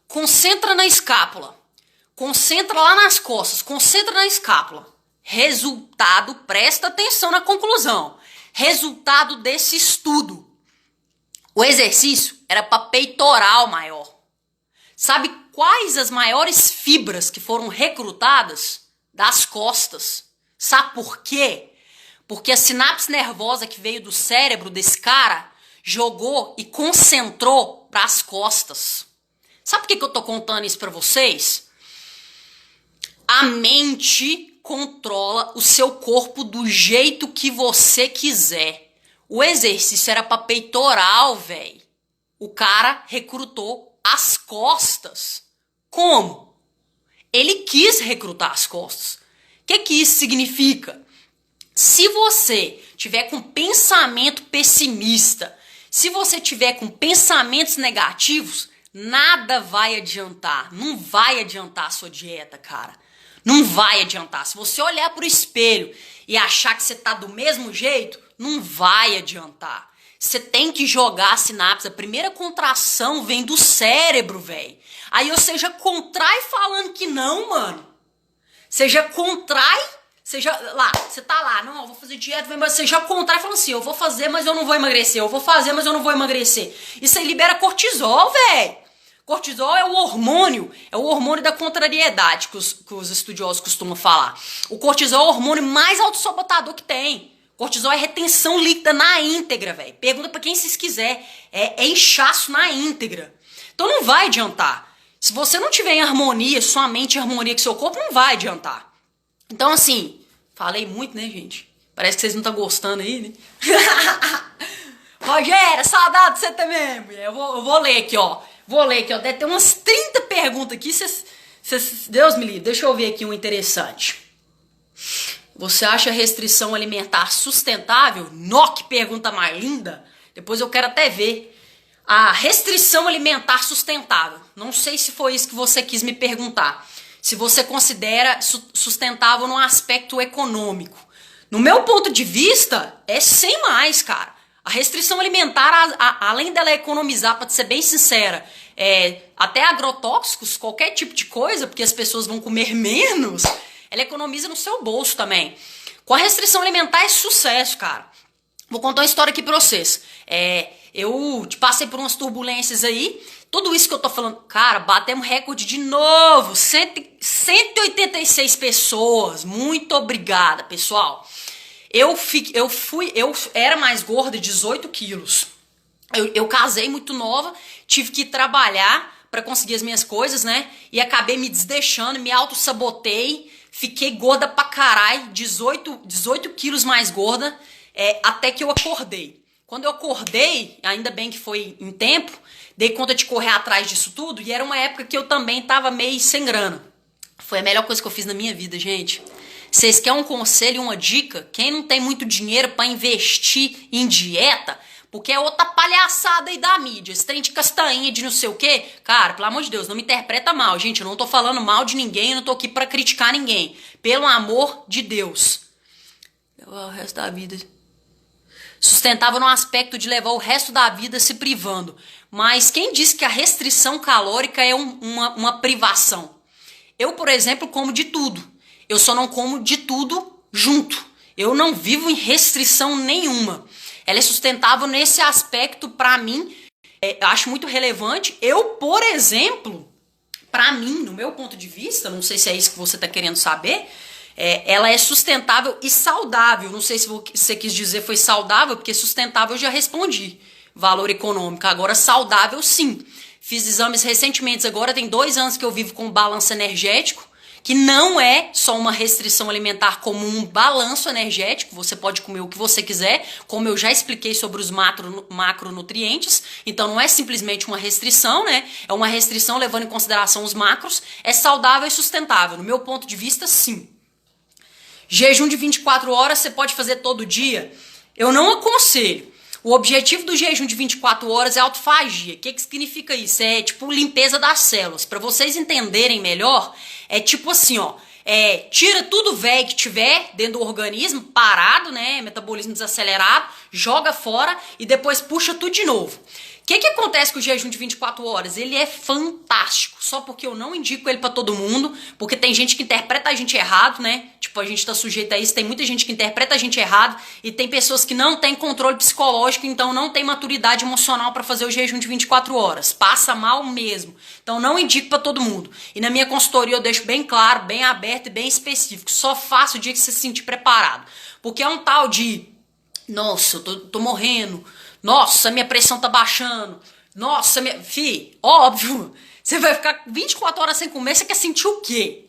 Concentra na escápula. Concentra lá nas costas. Concentra na escápula. Resultado, presta atenção na conclusão. Resultado desse estudo. O exercício era para peitoral maior. Sabe quais as maiores fibras que foram recrutadas? Das costas. Sabe por quê? Porque a sinapse nervosa que veio do cérebro desse cara jogou e concentrou para as costas. Sabe por que eu tô contando isso para vocês? A mente controla o seu corpo do jeito que você quiser. O exercício era para peitoral, velho. O cara recrutou as costas. Como? Ele quis recrutar as costas. O que isso significa? Se você tiver com pensamento pessimista, se você tiver com pensamentos negativos, nada vai adiantar. Não vai adiantar a sua dieta, cara. Não vai adiantar. Se você olhar pro espelho e achar que você tá do mesmo jeito, não vai adiantar. Você tem que jogar a sinapse. A primeira contração vem do cérebro, velho. Aí você já contrai falando que não, mano. Você já contrai, você tá lá, não, eu vou fazer dieta, mas você já contrai falando assim, eu vou fazer, mas eu não vou emagrecer. Eu vou fazer, mas eu não vou emagrecer. Isso aí libera cortisol, velho. Cortisol é o hormônio da contrariedade que os estudiosos costumam falar. O cortisol é o hormônio mais autossabotador que tem. Cortisol é retenção líquida na íntegra, velho. Pergunta pra quem vocês quiser. É inchaço na íntegra. Então não vai adiantar. Se você não tiver em harmonia, sua mente em harmonia com seu corpo, não vai adiantar. Então assim, falei muito, né, gente? Parece que vocês não estão gostando aí, né? Rogério, saudade de você também, mulher. Eu vou ler aqui, ó. Deve ter umas 30 perguntas aqui. Deus me livre. Deixa eu ver aqui um interessante. Você acha a restrição alimentar sustentável? Nó, que pergunta mais linda. Depois eu quero até ver. A restrição alimentar sustentável. Não sei se foi isso que você quis me perguntar. Se você considera sustentável no aspecto econômico. No meu ponto de vista, é sem mais, cara. A restrição alimentar, além dela economizar, pra ser bem sincera, até agrotóxicos, qualquer tipo de coisa, porque as pessoas vão comer menos, ela economiza no seu bolso também. Com a restrição alimentar é sucesso, cara. Vou contar uma história aqui pra vocês. Eu passei por umas turbulências aí. Tudo isso que eu tô falando, cara, batemos recorde de novo. 186 pessoas. Muito obrigada, pessoal. Eu era mais gorda, 18 quilos. Eu casei muito nova, tive que trabalhar pra conseguir as minhas coisas, né? E acabei me desdeixando, me autossabotei. Fiquei gorda pra caralho, 18 quilos mais gorda, até que eu acordei. Quando eu acordei, ainda bem que foi em tempo, dei conta de correr atrás disso tudo, e era uma época que eu também tava meio sem grana. Foi a melhor coisa que eu fiz na minha vida, gente. Vocês querem um conselho e uma dica? Quem não tem muito dinheiro pra investir em dieta, porque é outra palhaçada aí da mídia, esse trem de castanha, de não sei o quê. Cara, pelo amor de Deus, não me interpreta mal, gente. Eu não tô falando mal de ninguém, eu não tô aqui pra criticar ninguém. Pelo amor de Deus. O resto da vida... Sustentava no aspecto de levar o resto da vida se privando. Mas quem disse que a restrição calórica é uma privação? Eu, por exemplo, como de tudo. Eu só não como de tudo junto. Eu não vivo em restrição nenhuma. Ela é sustentável nesse aspecto, pra mim, eu acho muito relevante. Eu, por exemplo, pra mim, no meu ponto de vista, não sei se é isso que você tá querendo saber, ela é sustentável e saudável. Não sei se você quis dizer foi saudável, porque sustentável eu já respondi. Valor econômico. Agora, saudável, sim. Fiz exames recentemente, agora tem 2 anos que eu vivo com balanço energético, que não é só uma restrição alimentar como um balanço energético, você pode comer o que você quiser, como eu já expliquei sobre os macronutrientes, então não é simplesmente uma restrição, né? É uma restrição levando em consideração os macros, é saudável e sustentável, no meu ponto de vista, sim. Jejum de 24 horas você pode fazer todo dia? Eu não aconselho. O objetivo do jejum de 24 horas é autofagia. O que significa isso? É tipo limpeza das células. Para vocês entenderem melhor, é tipo assim, ó. Tira tudo velho que tiver dentro do organismo, parado, né? Metabolismo desacelerado, joga fora e depois puxa tudo de novo. O que acontece com o jejum de 24 horas? Ele é fantástico, só porque eu não indico ele pra todo mundo, porque tem gente que interpreta a gente errado, né? Tipo, a gente tá sujeito a isso, tem muita gente que interpreta a gente errado e tem pessoas que não têm controle psicológico, então não tem maturidade emocional pra fazer o jejum de 24 horas. Passa mal mesmo. Então não indico pra todo mundo. E na minha consultoria eu deixo bem claro, bem aberto e bem específico. Só faça o dia que você se sentir preparado. Porque é um tal de, nossa, eu tô morrendo. Nossa, minha pressão tá baixando. Nossa, óbvio. Você vai ficar 24 horas sem comer, você quer sentir o quê?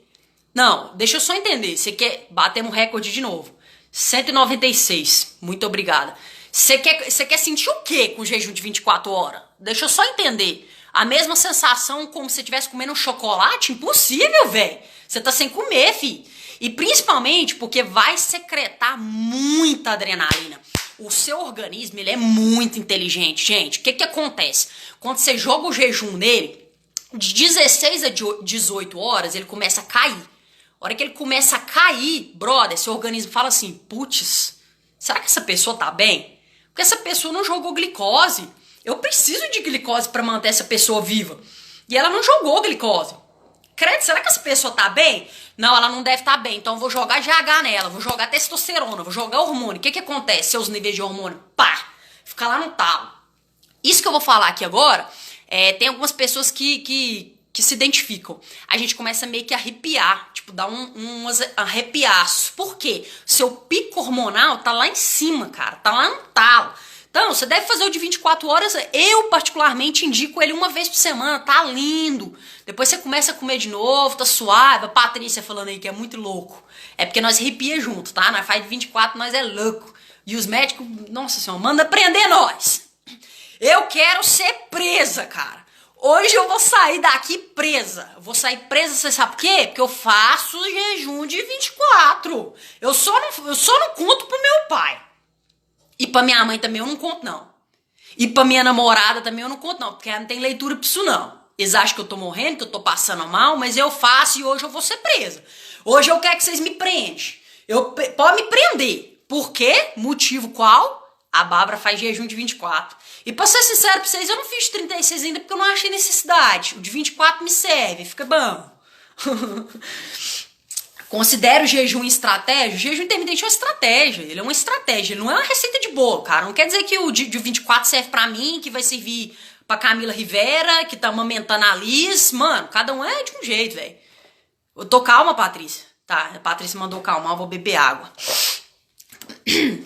Não, deixa eu só entender. Você quer bater um recorde de novo. 196. Muito obrigada. Você quer sentir o quê com o jejum de 24 horas? Deixa eu só entender. A mesma sensação como se você estivesse comendo um chocolate? Impossível, velho. Você tá sem comer, fi. E principalmente porque vai secretar muita adrenalina. O seu organismo, ele é muito inteligente, gente. O que acontece? Quando você joga o jejum nele, de 16 a 18 horas, ele começa a cair. A hora que ele começa a cair, brother, seu organismo fala assim, putz, será que essa pessoa tá bem? Porque essa pessoa não jogou glicose. Eu preciso de glicose para manter essa pessoa viva. E ela não jogou glicose. Credo, será que essa pessoa tá bem? Não, ela não deve estar bem, então eu vou jogar GH nela, vou jogar testosterona, vou jogar hormônio. O que acontece? Seus níveis de hormônio, pá, fica lá no talo. Isso que eu vou falar aqui agora, tem algumas pessoas que se identificam. A gente começa meio que a arrepiar, tipo, dá uns arrepiaços. Por quê? Seu pico hormonal tá lá em cima, cara, tá lá no talo. Então, você deve fazer o de 24 horas, eu particularmente indico ele uma vez por semana, tá lindo. Depois você começa a comer de novo, tá suave. A Patrícia falando aí que é muito louco. É porque nós arrepia junto, tá? Nós faz 24, nós é louco. E os médicos, nossa senhora, manda prender nós. Eu quero ser presa, cara. Hoje eu vou sair daqui presa. Eu vou sair presa, você sabe por quê? Porque eu faço jejum de 24. Eu só não conto pro meu pai. E pra minha mãe também eu não conto, não. E pra minha namorada também eu não conto, não. Porque ela não tem leitura pra isso, não. Eles acham que eu tô morrendo, que eu tô passando mal, mas eu faço e hoje eu vou ser presa. Hoje eu quero que vocês me prendem. Pode me prender. Por quê? Motivo qual? A Bárbara faz jejum de 24. E pra ser sincero pra vocês, eu não fiz 36 ainda porque eu não achei necessidade. O de 24 me serve, fica bom. Considero o jejum estratégia. O jejum intermitente é uma estratégia. Ele é uma estratégia. Ele não é uma receita de bolo, cara. Não quer dizer que o de 24 serve pra mim, que vai servir pra Camila Rivera, que tá amamentando a Liz. Mano, cada um é de um jeito, velho. Eu tô calma, Patrícia. Tá, a Patrícia mandou calmar, eu vou beber água.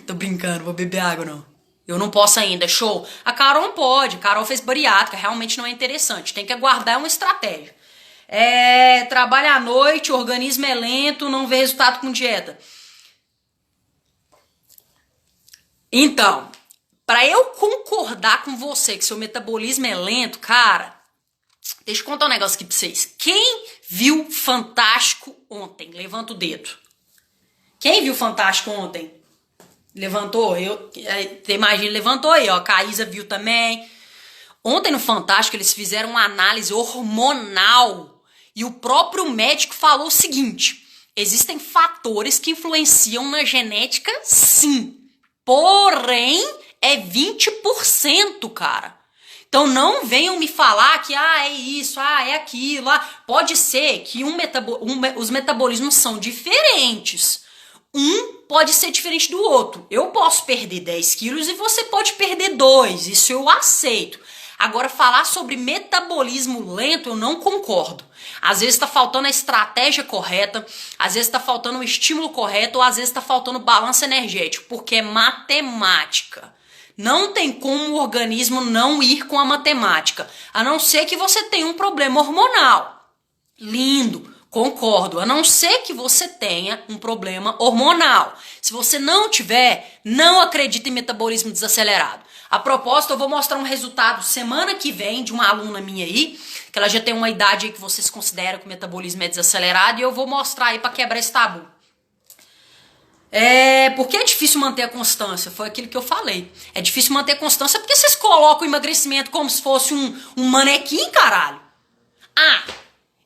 Tô brincando, vou beber água, não. Eu não posso ainda, show. A Carol não pode. A Carol fez bariátrica, realmente não é interessante. Tem que aguardar uma estratégia. Trabalha à noite, o organismo é lento, não vê resultado com dieta. Então, pra eu concordar com você que seu metabolismo é lento, cara, deixa eu contar um negócio aqui pra vocês. Quem viu Fantástico ontem? Levanta o dedo. Quem viu Fantástico ontem? Levantou? Imagina, levantou aí, ó. A Caísa viu também. Ontem no Fantástico eles fizeram uma análise hormonal. E o próprio médico falou o seguinte: existem fatores que influenciam na genética, sim. Porém, é 20%, cara. Então não venham me falar que é isso, é aquilo. Pode ser que os metabolismos são diferentes. Um pode ser diferente do outro. Eu posso perder 10 quilos e você pode perder 2. Isso eu aceito. Agora, falar sobre metabolismo lento, eu não concordo. Às vezes está faltando a estratégia correta, às vezes está faltando o estímulo correto, ou às vezes está faltando o balanço energético, porque é matemática. Não tem como o organismo não ir com a matemática, a não ser que você tenha um problema hormonal. Lindo, concordo, a não ser que você tenha um problema hormonal. Se você não tiver, não acredite em metabolismo desacelerado. A propósito, eu vou mostrar um resultado semana que vem de uma aluna minha aí, que ela já tem uma idade aí que vocês consideram que o metabolismo é desacelerado, e eu vou mostrar aí para quebrar esse tabu. Por que é difícil manter a constância? Foi aquilo que eu falei. É difícil manter a constância porque vocês colocam o emagrecimento como se fosse um manequim, caralho. Ah,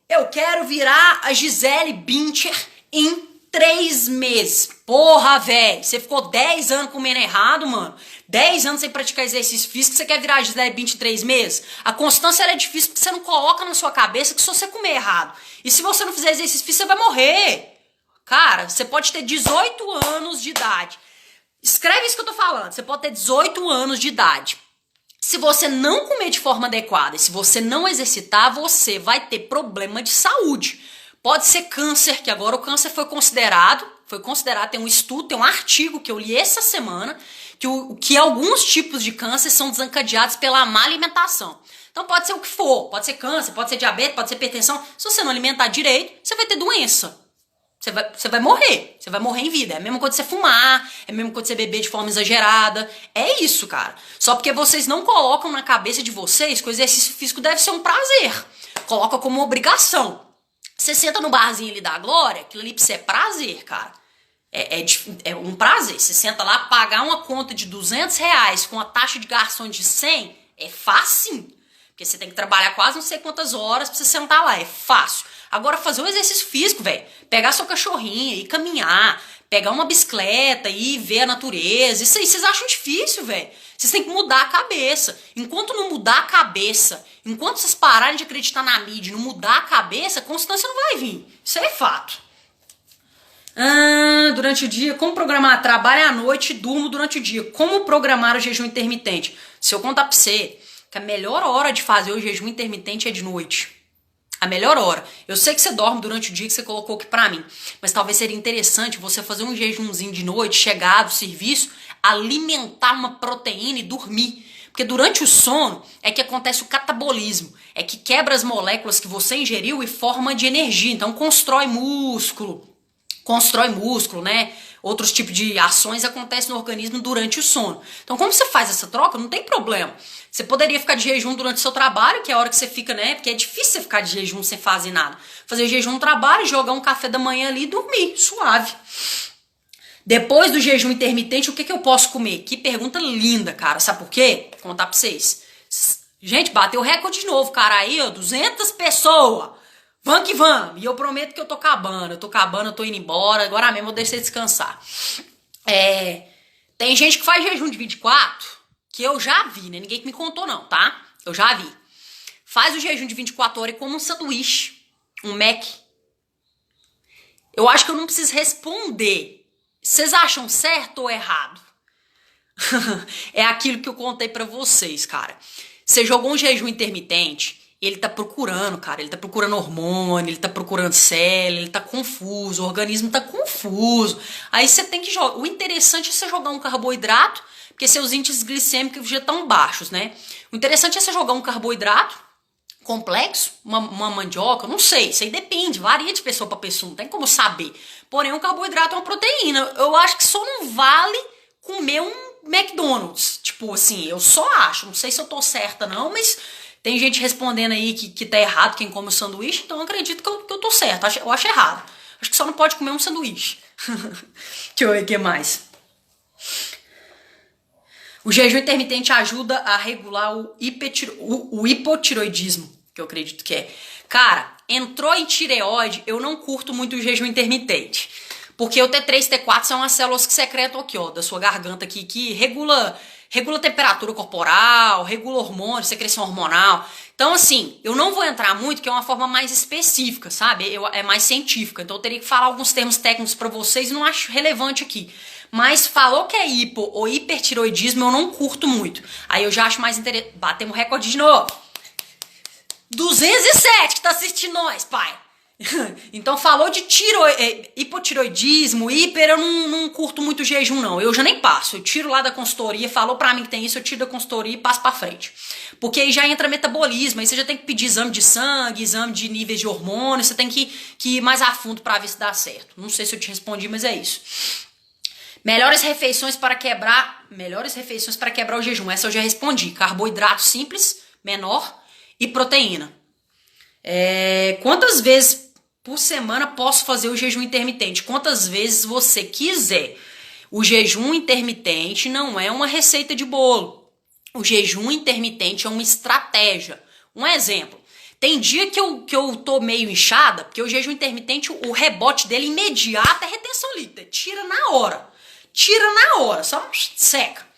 eu quero virar a Gisele Bündchen em 3 meses. Porra, velho. Você ficou 10 anos comendo errado, mano. 10 anos sem praticar exercício físico. Você quer virar a Gisele Bündchen em 3 meses? A constância é difícil porque você não coloca na sua cabeça que se você comer errado e se você não fizer exercício físico, você vai morrer. Cara, você pode ter 18 anos de idade. Escreve isso que eu tô falando. Você pode ter 18 anos de idade. Se você não comer de forma adequada e se você não exercitar, você vai ter problema de saúde. Pode ser câncer, que agora o câncer foi considerado, tem um estudo, tem um artigo que eu li essa semana, que alguns tipos de câncer são desencadeados pela má alimentação. Então pode ser o que for, pode ser câncer, pode ser diabetes, pode ser hipertensão. Se você não alimentar direito, você vai ter doença. Você vai morrer. Você vai morrer em vida. É a mesma coisa você fumar, é a mesma coisa você beber de forma exagerada. É isso, cara. Só porque vocês não colocam na cabeça de vocês que o exercício físico deve ser um prazer. Coloca como uma obrigação. Você senta no barzinho ali da Glória, aquilo ali pra você é prazer, cara. É um prazer. Você senta lá, pagar uma conta de R$ 200 com a taxa de garçom de 100, é fácil. Porque você tem que trabalhar quase não sei quantas horas pra você sentar lá. É fácil. Agora, fazer um exercício físico, velho. Pegar sua cachorrinha e caminhar. Pegar uma bicicleta e ver a natureza. Isso aí, vocês acham difícil, velho. Vocês têm que mudar a cabeça. Enquanto não mudar a cabeça, enquanto vocês pararem de acreditar na mídia e não mudar a cabeça, a constância não vai vir. Isso é fato. Durante o dia, como programar? Trabalho à noite e durmo durante o dia. Como programar o jejum intermitente? Se eu contar pra você que a melhor hora de fazer o jejum intermitente é de noite. A melhor hora. Eu sei que você dorme durante o dia que você colocou aqui pra mim, mas talvez seria interessante você fazer um jejumzinho de noite, chegar do serviço, alimentar uma proteína e dormir. Porque durante o sono é que acontece o catabolismo, é que quebra as moléculas que você ingeriu e forma de energia. Então constrói músculo, né? Outros tipos de ações acontecem no organismo durante o sono. Então, como você faz essa troca, não tem problema. Você poderia ficar de jejum durante o seu trabalho, que é a hora que você fica, né? Porque é difícil você ficar de jejum sem fazer nada. Fazer jejum no trabalho, jogar um café da manhã ali e dormir, suave. Depois do jejum intermitente, o que eu posso comer? Que pergunta linda, cara. Sabe por quê? Vou contar pra vocês. Gente, bateu o recorde de novo, cara. Aí, ó, 200 pessoas. Vamos que vamos. E eu prometo que eu tô acabando. Eu tô indo embora. Agora mesmo eu deixei descansar. Tem gente que faz jejum de 24, que eu já vi, né? Ninguém que me contou não, tá? Eu já vi. Faz o jejum de 24 horas e come um sanduíche, um Mac. Eu acho que eu não preciso responder. Vocês acham certo ou errado? É aquilo que eu contei pra vocês, cara. Você jogou um jejum intermitente, ele tá procurando, cara. Ele tá procurando hormônio, ele tá procurando célula, ele tá confuso, o organismo tá confuso. Aí você tem que jogar. O interessante é você jogar um carboidrato, porque seus índices glicêmicos já estão baixos, né? O interessante é você jogar um carboidrato complexo, uma mandioca, não sei, isso aí depende, varia de pessoa para pessoa, não tem como saber. Porém, um carboidrato é uma proteína. Eu acho que só não vale comer um McDonald's. Tipo assim, eu só acho, não sei se eu tô certa não, mas tem gente respondendo aí que tá errado quem come o sanduíche, então eu acredito que eu tô certa, eu acho errado. Acho que só não pode comer um sanduíche. Deixa eu ver o que mais. O jejum intermitente ajuda a regular o hipotiroidismo, que eu acredito que é. Cara, entrou em tireoide, eu não curto muito o jejum intermitente. Porque o T3 e T4 são as células que secretam aqui, ó, da sua garganta aqui, que regula a temperatura corporal, regula hormônio, secreção hormonal. Então, assim, eu não vou entrar muito, que é uma forma mais específica, sabe? É mais científica. Então, eu teria que falar alguns termos técnicos pra vocês e não acho relevante aqui. Mas falou que é hipo ou hipertiroidismo, eu não curto muito. Aí eu já acho mais interessante. Batemos recorde de novo. 207 que tá assistindo nós, pai. Então falou de hipotiroidismo, hiper, eu não curto muito jejum não, eu já nem passo, eu tiro lá da consultoria, falou pra mim que tem isso, eu tiro da consultoria e passo pra frente. Porque aí já entra metabolismo, aí você já tem que pedir exame de sangue, exame de níveis de hormônio, você tem que ir mais a fundo pra ver se dá certo. Não sei se eu te respondi, mas é isso. Melhores refeições para quebrar o jejum, essa eu já respondi, carboidrato simples, menor e proteína. Quantas vezes por semana posso fazer o jejum intermitente? Quantas vezes você quiser. O jejum intermitente não é uma receita de bolo. O jejum intermitente é uma estratégia. Um exemplo. Tem dia que eu tô meio inchada, porque o jejum intermitente, o rebote dele imediato é retenção líquida. Tira na hora, só seca.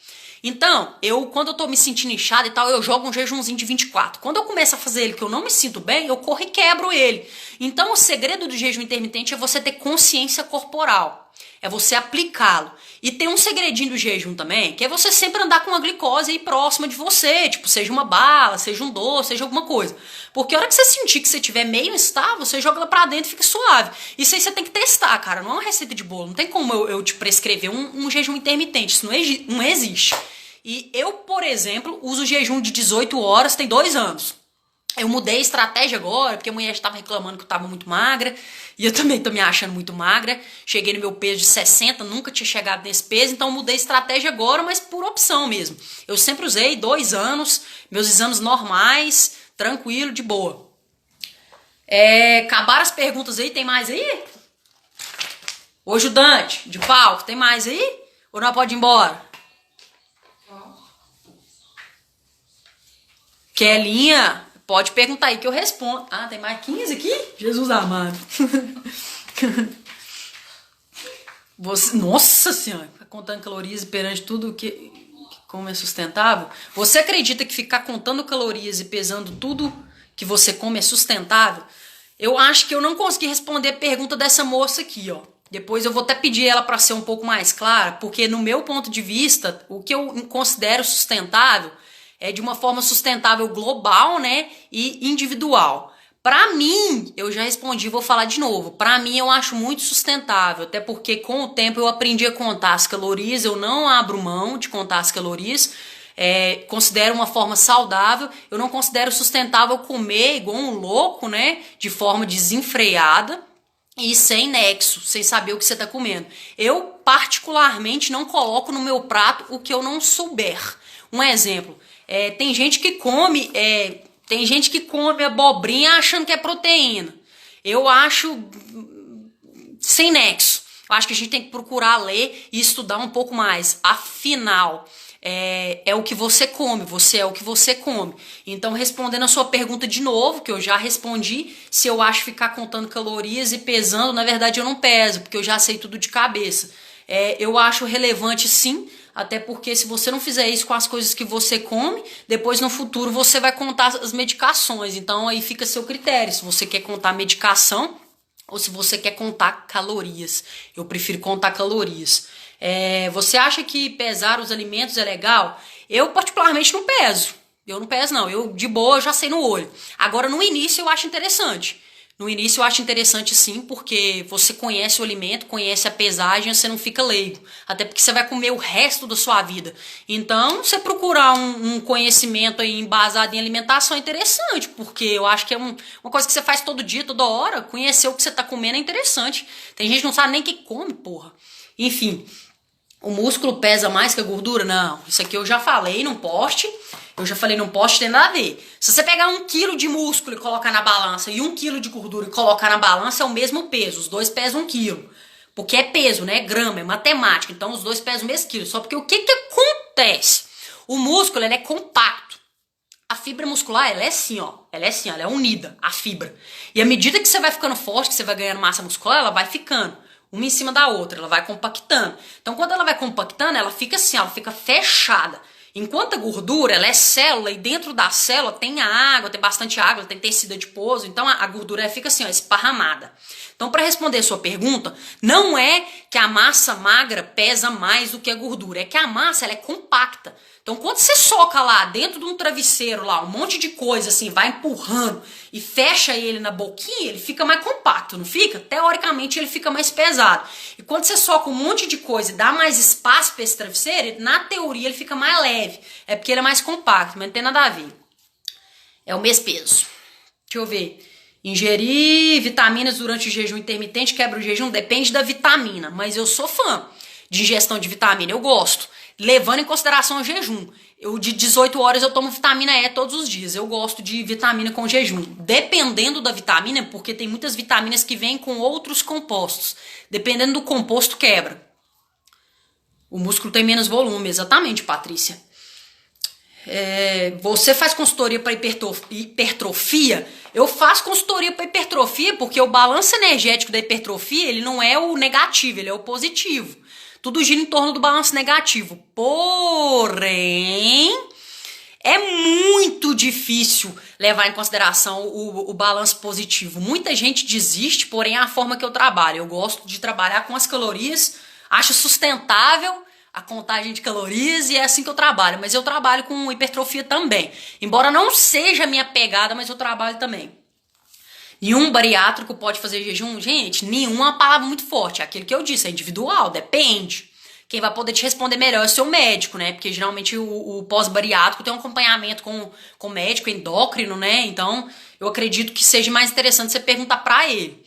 Então, quando eu tô me sentindo inchada e tal, eu jogo um jejumzinho de 24. Quando eu começo a fazer ele que eu não me sinto bem, eu corro e quebro ele. Então, o segredo do jejum intermitente é você ter consciência corporal. É você aplicá-lo. E tem um segredinho do jejum também, que é você sempre andar com uma glicose aí próxima de você. Tipo, seja uma bala, seja um doce, seja alguma coisa. Porque a hora que você sentir que você estiver meio instável, você joga ela pra dentro e fica suave. Isso aí você tem que testar, cara. Não é uma receita de bolo. Não tem como eu te prescrever um jejum intermitente. Isso não existe. E eu, por exemplo, uso jejum de 18 horas tem 2 anos. Eu mudei a estratégia agora, porque a mulher estava reclamando que eu estava muito magra. E eu também tô me achando muito magra. Cheguei no meu peso de 60, nunca tinha chegado nesse peso. Então eu mudei a estratégia agora, mas por opção mesmo. Eu sempre usei 2 anos, meus exames normais, tranquilo, de boa. Acabaram as perguntas aí, tem mais aí? Ô ajudante de palco, tem mais aí? Ou não pode ir embora? Kelinha, pode perguntar aí que eu respondo. Ah, tem mais 15 aqui? Jesus amado. Nossa senhora, contando calorias perante tudo que come é sustentável. Você acredita que ficar contando calorias e pesando tudo que você come é sustentável? Eu acho que eu não consegui responder a pergunta dessa moça aqui, ó. Depois eu vou até pedir ela para ser um pouco mais clara, porque no meu ponto de vista, o que eu considero sustentável é de uma forma sustentável global, né, e individual. Para mim, eu já respondi, vou falar de novo. Para mim, eu acho muito sustentável, até porque com o tempo eu aprendi a contar as calorias, eu não abro mão de contar as calorias, considero uma forma saudável, eu não considero sustentável comer igual um louco, né, de forma desenfreada e sem nexo, sem saber o que você está comendo. Eu, particularmente, não coloco no meu prato o que eu não souber. Um exemplo, tem gente que come abobrinha achando que é proteína. Eu acho sem nexo. Eu acho que a gente tem que procurar ler e estudar um pouco mais. Afinal, é o que você come, você é o que você come. Então, respondendo a sua pergunta de novo, que eu já respondi, se eu acho ficar contando calorias e pesando, na verdade eu não peso, porque eu já sei tudo de cabeça. Eu acho relevante sim, até porque se você não fizer isso com as coisas que você come, depois no futuro você vai contar as medicações. Então aí fica a seu critério, se você quer contar medicação ou se você quer contar calorias. Eu prefiro contar calorias. Você acha que pesar os alimentos é legal? Eu particularmente não peso. Eu não peso não, eu de boa eu já sei no olho. Agora no início eu acho interessante. No início eu acho interessante sim, porque você conhece o alimento, conhece a pesagem, você não fica leigo. Até porque você vai comer o resto da sua vida. Então, você procurar um conhecimento aí embasado em alimentação é interessante, porque eu acho que é uma coisa que você faz todo dia, toda hora. Conhecer o que você tá comendo é interessante. Tem gente que não sabe nem o que come, porra. Enfim, o músculo pesa mais que a gordura? Não, isso aqui eu já falei num post. Eu já falei, não posso ter nada a ver. Se você pegar 1 quilo de músculo e colocar na balança e 1 quilo de gordura e colocar na balança, é o mesmo peso. Os dois pesam 1 quilo. Porque é peso, né? Grama, é matemática. Então os dois pesam o mesmo quilo. Só porque o que acontece? O músculo, ele é compacto. A fibra muscular, ela é assim, ó. Ela é unida, a fibra. E à medida que você vai ficando forte, que você vai ganhando massa muscular, ela vai ficando uma em cima da outra. Ela vai compactando. Então quando ela vai compactando, ela fica assim, ela fica fechada. Enquanto a gordura, ela é célula e dentro da célula tem água, tem bastante água, tem tecido adiposo, então a gordura fica assim, ó, esparramada. Então, para responder a sua pergunta, não é que a massa magra pesa mais do que a gordura, é que a massa ela é compacta. Então, quando você soca lá dentro de um travesseiro, lá um monte de coisa assim, vai empurrando e fecha ele na boquinha, ele fica mais compacto, não fica? Teoricamente, ele fica mais pesado. E quando você soca um monte de coisa e dá mais espaço para esse travesseiro, na teoria ele fica mais leve. É porque ele é mais compacto, mas não tem nada a ver. É o mesmo peso. Deixa eu ver. Ingerir vitaminas durante o jejum intermitente quebra o jejum? Depende da vitamina, mas eu sou fã de ingestão de vitamina, eu gosto. Levando em consideração o jejum. Eu, de 18 horas eu tomo vitamina E todos os dias. Eu gosto de vitamina com jejum. Dependendo da vitamina, porque tem muitas vitaminas que vêm com outros compostos. Dependendo do composto, quebra. O músculo tem menos volume, exatamente, Patrícia. Você faz consultoria para hipertrofia? Eu faço consultoria para hipertrofia porque o balanço energético da hipertrofia ele não é o negativo, ele é o positivo. Tudo gira em torno do balanço negativo. Porém, é muito difícil levar em consideração o balanço positivo. Muita gente desiste, porém é a forma que eu trabalho. Eu gosto de trabalhar com as calorias, acho sustentável a contagem de calorias e é assim que eu trabalho. Mas eu trabalho com hipertrofia também. Embora não seja a minha pegada, mas eu trabalho também. Nenhum bariátrico pode fazer jejum? Gente, nenhum é uma palavra muito forte. É aquilo que eu disse, é individual, depende. Quem vai poder te responder melhor é o seu médico, né? Porque geralmente o pós-bariátrico tem um acompanhamento com médico endócrino, né? Então, eu acredito que seja mais interessante você perguntar pra ele.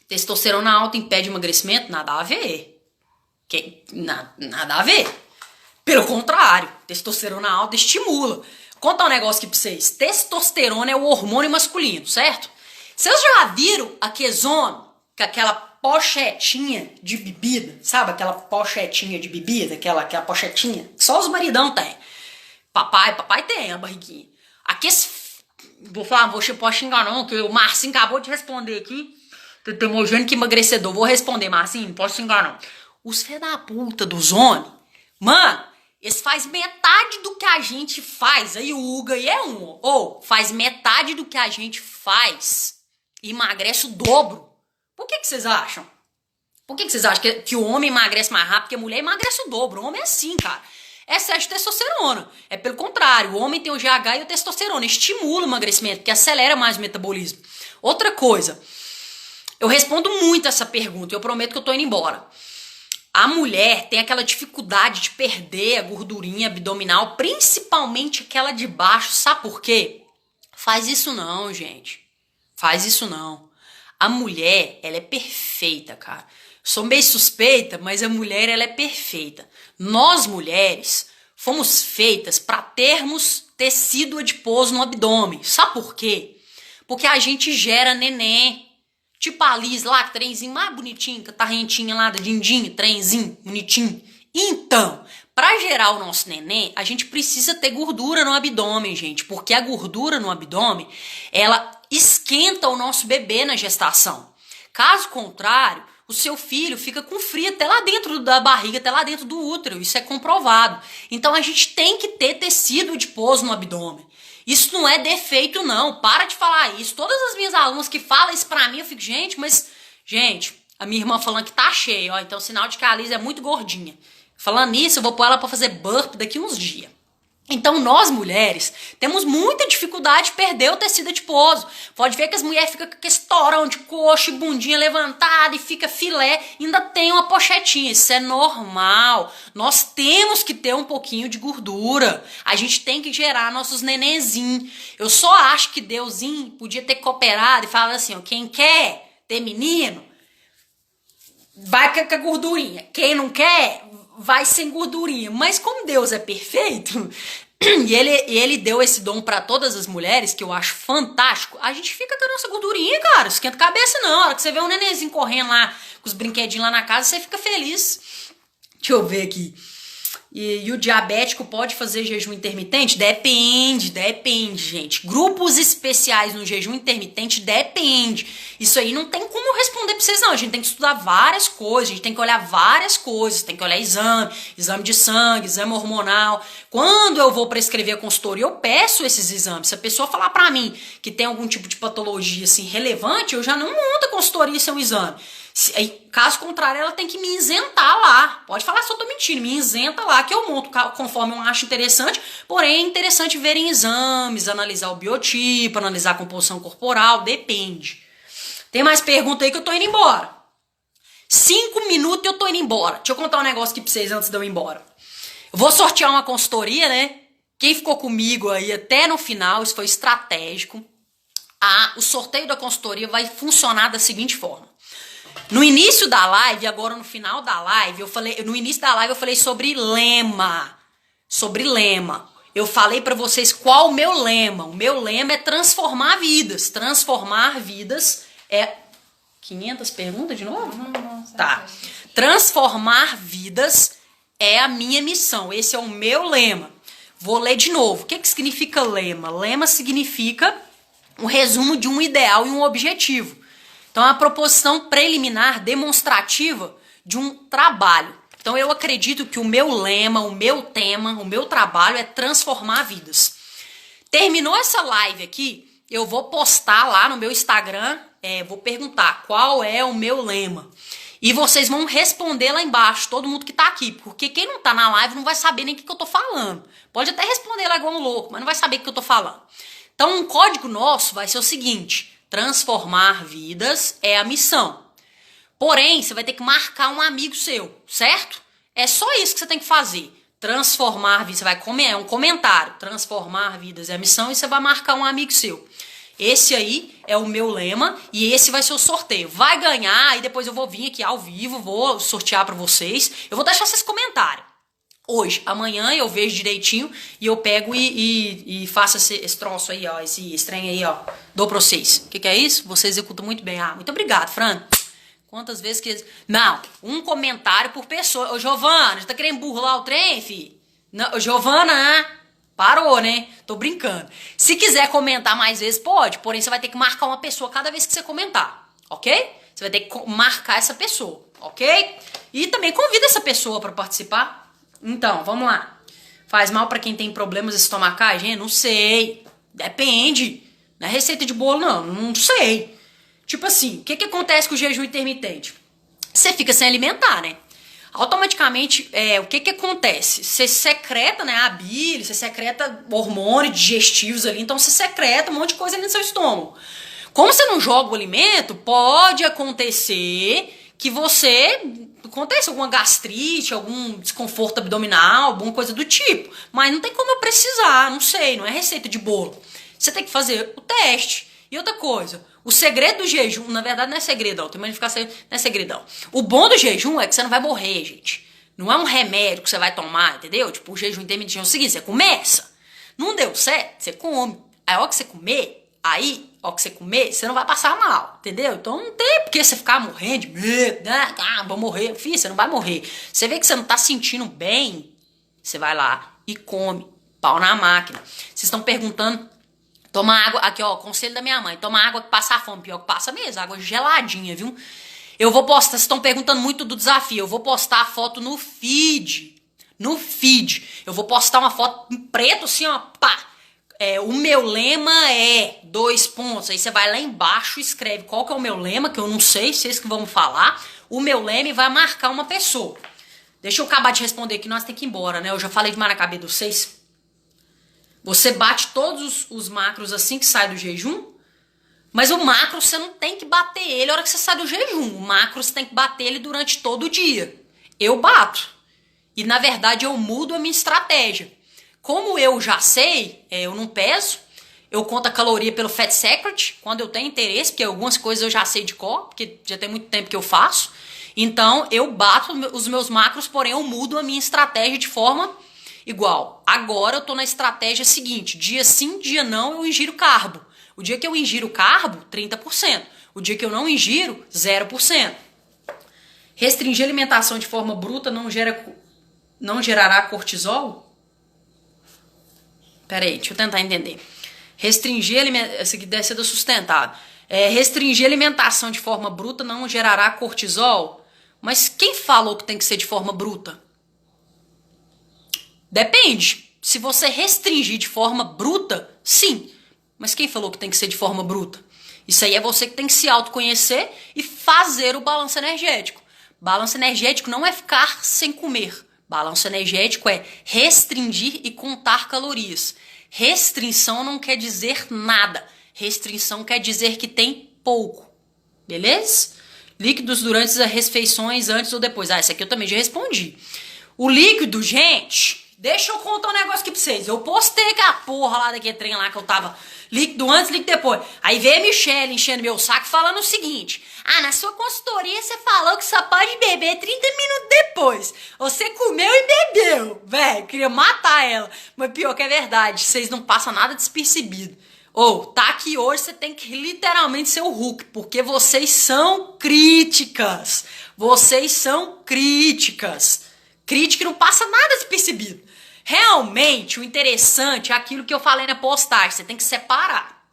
Testosterona alta impede emagrecimento? Nada a ver. Nada a ver. Pelo contrário, testosterona alta estimula. Vou contar um negócio aqui pra vocês. Testosterona é o hormônio masculino, certo? Vocês já viram a Quezone, com aquela pochetinha de bebida, sabe? Aquela pochetinha de bebida, aquela pochetinha que só os maridão tem. Papai tem a barriguinha. Aqui vou xingar não, que o Marcinho acabou de responder aqui. Tem temogênio que emagrecedor. Vou responder, Marcinho, não posso xingar não. Os fé da puta dos homens, mano, eles fazem metade do que a gente faz. Aí o Uga aí é um. Ou faz metade do que a gente faz e emagrece o dobro. Por que vocês acham? Por que vocês acham que o homem emagrece mais rápido que a mulher emagrece o dobro? O homem é assim, cara. É excesso de testosterona. É pelo contrário. O homem tem o GH e o testosterona. Estimula o emagrecimento, porque acelera mais o metabolismo. Outra coisa. Eu respondo muito essa pergunta e eu prometo que eu tô indo embora. A mulher tem aquela dificuldade de perder a gordurinha abdominal, principalmente aquela de baixo. Sabe por quê? Faz isso não, gente. Faz isso não. A mulher, ela é perfeita, cara. Sou meio suspeita, mas a mulher, ela é perfeita. Nós, mulheres, fomos feitas para termos tecido adiposo no abdômen. Sabe por quê? Porque a gente gera neném. Tipo a Liz lá, que trenzinho mais bonitinho, que a tarrentinha lá da Dindinha, trenzinho bonitinho. Então, para gerar o nosso neném, a gente precisa ter gordura no abdômen, gente. Porque a gordura no abdômen, ela esquenta o nosso bebê na gestação. Caso contrário, o seu filho fica com frio até lá dentro da barriga, até lá dentro do útero. Isso é comprovado. Então, a gente tem que ter tecido adiposo no abdômen. Isso não é defeito, não. Para de falar isso. Todas as minhas alunas que falam isso pra mim, eu fico, gente, a minha irmã falando que tá cheia, ó. Então, sinal de que a Liz é muito gordinha. Falando nisso, eu vou pôr ela pra fazer burp daqui uns dias. Então, nós mulheres temos muita dificuldade de perder o tecido adiposo. Pode ver que as mulheres ficam com aquele estourão de coxa e bundinha levantada e fica filé, ainda tem uma pochetinha. Isso é normal. Nós temos que ter um pouquinho de gordura. A gente tem que gerar nossos nenenzinhos. Eu só acho que Deusinho podia ter cooperado e falado assim, ó, quem quer ter menino, vai com a gordurinha. Quem não quer, vai sem gordurinha. Mas como Deus é perfeito, e ele deu esse dom pra todas as mulheres, que eu acho fantástico, a gente fica com a nossa gordurinha, cara. Esquenta a cabeça não. A hora que você vê um nenenzinho correndo lá, com os brinquedinhos lá na casa, você fica feliz. Deixa eu ver aqui. E o diabético pode fazer jejum intermitente? Depende, gente. Grupos especiais no jejum intermitente, depende. Isso aí não tem como responder pra vocês, não. A gente tem que estudar várias coisas, a gente tem que olhar várias coisas, tem que olhar exame de sangue, exame hormonal. Quando eu vou prescrever a consultoria, eu peço esses exames. Se a pessoa falar pra mim que tem algum tipo de patologia assim relevante, eu já não monto a consultoria sem um exame. Caso contrário, ela tem que me isentar lá. Pode falar se eu tô mentindo, me isenta lá que eu monto conforme eu acho interessante. Porém, é interessante ver em exames, analisar o biotipo, analisar a composição corporal, depende. Tem mais pergunta aí que eu tô indo embora. 5 minutos e eu tô indo embora. Deixa eu contar um negócio aqui pra vocês antes de eu ir embora. Eu vou sortear uma consultoria, né? Quem ficou comigo aí até no final, isso foi estratégico. O sorteio da consultoria vai funcionar da seguinte forma. No início da live, agora no final da live, no início da live eu falei sobre lema. Sobre lema. Eu falei pra vocês qual o meu lema. O meu lema é transformar vidas. Transformar vidas é 500 perguntas de novo? Não, tá. Transformar vidas é a minha missão. Esse é o meu lema. Vou ler de novo. O que significa lema? Lema significa um resumo de um ideal e um objetivo. Então, é uma proposição preliminar, demonstrativa de um trabalho. Então, eu acredito que o meu lema, o meu tema, o meu trabalho é transformar vidas. Terminou essa live aqui, eu vou postar lá no meu Instagram, vou perguntar qual é o meu lema. E vocês vão responder lá embaixo, todo mundo que tá aqui. Porque quem não tá na live não vai saber nem o que eu tô falando. Pode até responder lá igual um louco, mas não vai saber o que eu tô falando. Então, um código nosso vai ser o seguinte: transformar vidas é a missão. Porém, você vai ter que marcar um amigo seu, certo? É só isso que você tem que fazer. Transformar vidas, você vai é um comentário. Transformar vidas é a missão e você vai marcar um amigo seu. Esse aí é o meu lema e esse vai ser o sorteio. Vai ganhar e depois eu vou vir aqui ao vivo, vou sortear para vocês. Eu vou deixar vocês comentarem. Hoje, amanhã eu vejo direitinho e eu pego e faço esse troço aí, ó, esse trem aí, ó, dou pra vocês. O que é isso? Você executa muito bem. Muito obrigado, Fran. Quantas vezes que... Não, um comentário por pessoa. Ô, Giovana, você tá querendo burlar o trem, fi? Não, Giovana, parou, né? Tô brincando. Se quiser comentar mais vezes, pode. Porém, você vai ter que marcar uma pessoa cada vez que você comentar, ok? Você vai ter que marcar essa pessoa, ok? E também convida essa pessoa pra participar. Então, vamos lá. Faz mal pra quem tem problemas estomacais? Gente, não sei. Depende. Não é receita de bolo, não sei. Tipo assim, o que acontece com o jejum intermitente? Você fica sem alimentar, né? Automaticamente, o que acontece? Você secreta, né, a bile, você secreta hormônios digestivos ali, então você secreta um monte de coisa ali no seu estômago. Como você não joga o alimento, pode acontecer que acontece alguma gastrite, algum desconforto abdominal, alguma coisa do tipo. Mas não tem como eu precisar, não sei, não é receita de bolo. Você tem que fazer o teste. E outra coisa, o segredo do jejum, na verdade não é segredo, não, tem mais de ficar não é segredão. O bom do jejum é que você não vai morrer, gente. Não é um remédio que você vai tomar, entendeu? Tipo, o jejum intermitente é o seguinte, você começa, não deu certo, você come. Aí, a hora que você comer, você não vai passar mal, entendeu? Então não tem porque você ficar morrendo de medo, né? Vou morrer. Filho, você não vai morrer. Você vê que você não tá sentindo bem, você vai lá e come. Pau na máquina. Vocês estão perguntando, toma água, aqui ó, conselho da minha mãe, toma água que passa fome, pior que passa mesmo, água geladinha, viu? Eu vou postar, vocês estão perguntando muito do desafio, eu vou postar a foto no feed. No feed. Eu vou postar uma foto em preto assim, ó, pá. O meu lema é 2 pontos. Aí você vai lá embaixo e escreve qual que é o meu lema, que eu não sei, vocês que vão falar. O meu lema e vai marcar uma pessoa. Deixa eu acabar de responder aqui, nós temos que ir embora, né? Eu já falei de Maracabê dos 6. Você bate todos os macros assim que sai do jejum, mas o macro você não tem que bater ele na hora que você sai do jejum. O macro você tem que bater ele durante todo o dia. Eu bato. E na verdade eu mudo a minha estratégia. Como eu já sei, eu não peso, eu conto a caloria pelo Fat Secret, quando eu tenho interesse, porque algumas coisas eu já sei de cor, porque já tem muito tempo que eu faço. Então, eu bato os meus macros, porém eu mudo a minha estratégia de forma igual. Agora eu tô na estratégia seguinte, dia sim, dia não, eu ingiro carbo. O dia que eu ingiro carbo, 30%. O dia que eu não ingiro, 0%. Restringir a alimentação de forma bruta não gerará cortisol? Peraí, deixa eu tentar entender. Restringir a alimentação, essa aqui deve ser do sustentável. Restringir a alimentação de forma bruta não gerará cortisol? Mas quem falou que tem que ser de forma bruta? Depende. Se você restringir de forma bruta, sim. Mas quem falou que tem que ser de forma bruta? Isso aí é você que tem que se autoconhecer e fazer o balanço energético. Balanço energético não é ficar sem comer. Balanço energético é restringir e contar calorias. Restrição não quer dizer nada. Restrição quer dizer que tem pouco. Beleza? Líquidos durante as refeições, antes ou depois. Esse aqui eu também já respondi. O líquido, gente, deixa eu contar um negócio aqui pra vocês. Eu postei aquela porra lá daquele trem lá que eu tava líquido antes, líquido depois. Aí veio a Michelle enchendo meu saco falando o seguinte: na sua consultoria você falou que só pode beber 30 minutos depois. Você comeu e bebeu. Velho, queria matar ela. Mas pior que é verdade, vocês não passam nada despercebido. Tá aqui hoje, você tem que literalmente ser o Hulk, porque vocês são críticas. Vocês são críticas. Crítica não passa nada despercebido. Realmente, o interessante é aquilo que eu falei na postagem. Você tem que separar.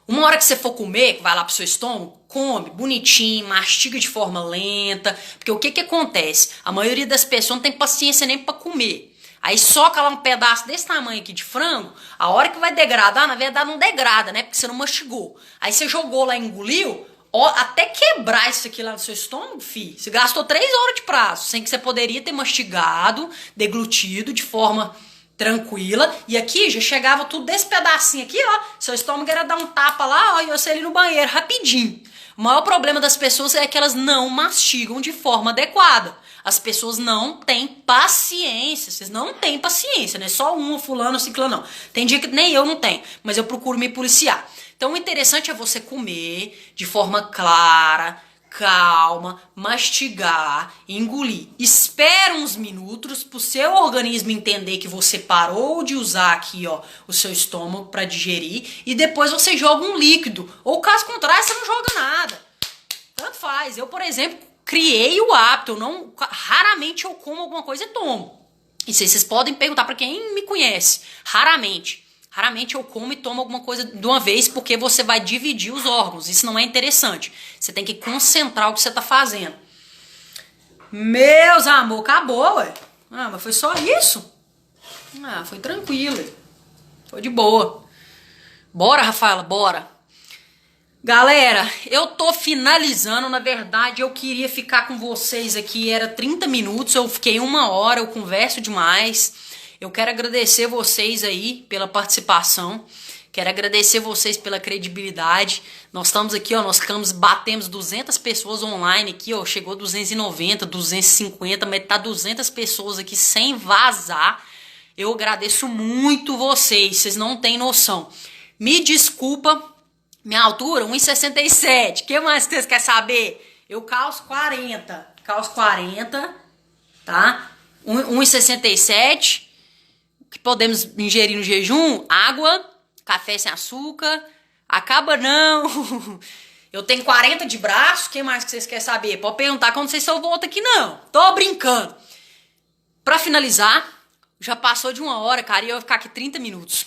Uma hora que você for comer, que vai lá pro seu estômago, come bonitinho, mastiga de forma lenta. Porque o que acontece? A maioria das pessoas não tem paciência nem pra comer. Aí soca lá um pedaço desse tamanho aqui de frango, a hora que vai degradar, na verdade não degrada, né? Porque você não mastigou. Aí você jogou lá e engoliu, até quebrar isso aqui lá no seu estômago, fi. Você gastou 3 horas de prazo, sem que você poderia ter mastigado, deglutido de forma tranquila. E aqui já chegava tudo desse pedacinho aqui, ó. Seu estômago era dar um tapa lá, ó, e você ali no banheiro, rapidinho. O maior problema das pessoas é que elas não mastigam de forma adequada. As pessoas não têm paciência. Vocês não têm paciência, né? Só fulano, ciclano, não. Tem dia que nem eu não tenho, mas eu procuro me policiar. Então o interessante é você comer de forma clara, calma, mastigar, engolir. Espera uns minutos pro seu organismo entender que você parou de usar aqui, ó, o seu estômago para digerir, e depois você joga um líquido. Ou caso contrário, você não joga nada. Tanto faz. Eu, por exemplo, criei o hábito. Raramente eu como alguma coisa e tomo. E vocês podem perguntar para quem me conhece. Raramente eu como e tomo alguma coisa de uma vez, porque você vai dividir os órgãos. Isso não é interessante. Você tem que concentrar o que você tá fazendo. Meus amor, acabou, ué. Mas foi só isso? Foi tranquilo. Foi de boa. Bora, Rafaela, bora. Galera, eu tô finalizando. Na verdade, eu queria ficar com vocês aqui. Era 30 minutos, eu fiquei 1 hora, eu converso demais. Eu quero agradecer vocês aí pela participação. Quero agradecer vocês pela credibilidade. Nós estamos aqui, ó, batemos 200 pessoas online aqui, ó. Chegou 290, 250, mas tá 200 pessoas aqui sem vazar. Eu agradeço muito vocês não têm noção. Me desculpa, minha altura, 1,67. O que mais que vocês querem saber? Eu calço 40. Calço 40, tá? 1,67. Que podemos ingerir no jejum? Água, café sem açúcar. Acaba não. Eu tenho 40 de braço. O que mais que vocês querem saber? Pode perguntar quando vocês só voltam aqui, não. Tô brincando. Pra finalizar, já passou de 1 hora, cara, e eu vou ficar aqui 30 minutos.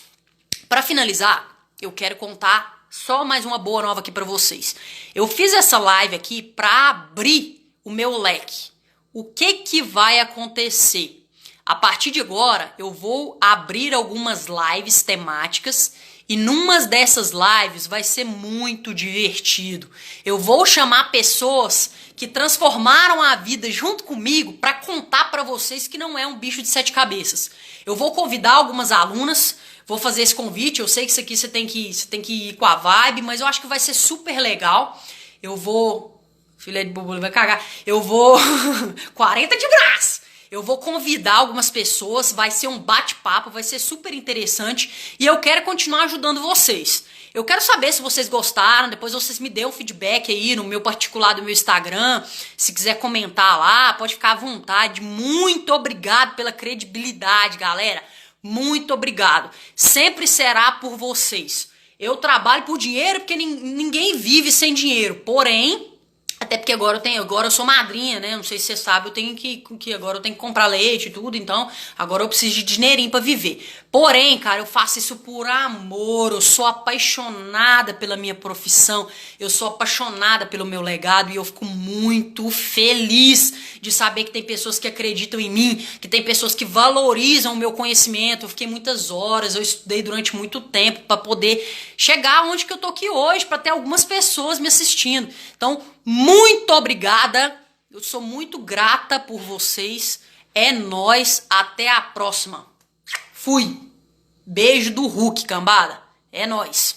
Pra finalizar, eu quero contar só mais uma boa nova aqui pra vocês. Eu fiz essa live aqui pra abrir o meu leque. O que vai acontecer? A partir de agora, eu vou abrir algumas lives temáticas e numa dessas lives vai ser muito divertido. Eu vou chamar pessoas que transformaram a vida junto comigo para contar para vocês que não é um bicho de 7 cabeças. Eu vou convidar algumas alunas, vou fazer esse convite. Eu sei que isso aqui você tem que ir com a vibe, mas eu acho que vai ser super legal. Eu vou... Filha de bobo, ele vai cagar. Eu vou... 40 de braço! Eu vou convidar algumas pessoas, vai ser um bate-papo, vai ser super interessante e eu quero continuar ajudando vocês. Eu quero saber se vocês gostaram, depois vocês me dêem um feedback aí no meu particular do meu Instagram. Se quiser comentar lá, pode ficar à vontade. Muito obrigado pela credibilidade, galera. Muito obrigado. Sempre será por vocês. Eu trabalho por dinheiro porque ninguém vive sem dinheiro, porém... Até porque agora eu sou madrinha, né? Não sei se você sabe, eu tenho que agora eu tenho que comprar leite e tudo, então agora eu preciso de dinheirinho pra viver. Porém, cara, eu faço isso por amor, eu sou apaixonada pela minha profissão, eu sou apaixonada pelo meu legado e eu fico muito feliz de saber que tem pessoas que acreditam em mim, que tem pessoas que valorizam o meu conhecimento. Eu fiquei muitas horas, eu estudei durante muito tempo pra poder chegar onde que eu tô aqui hoje, pra ter algumas pessoas me assistindo. Então, muito obrigada. Eu sou muito grata por vocês. É nóis. Até a próxima. Fui. Beijo do Hulk, cambada. É nóis.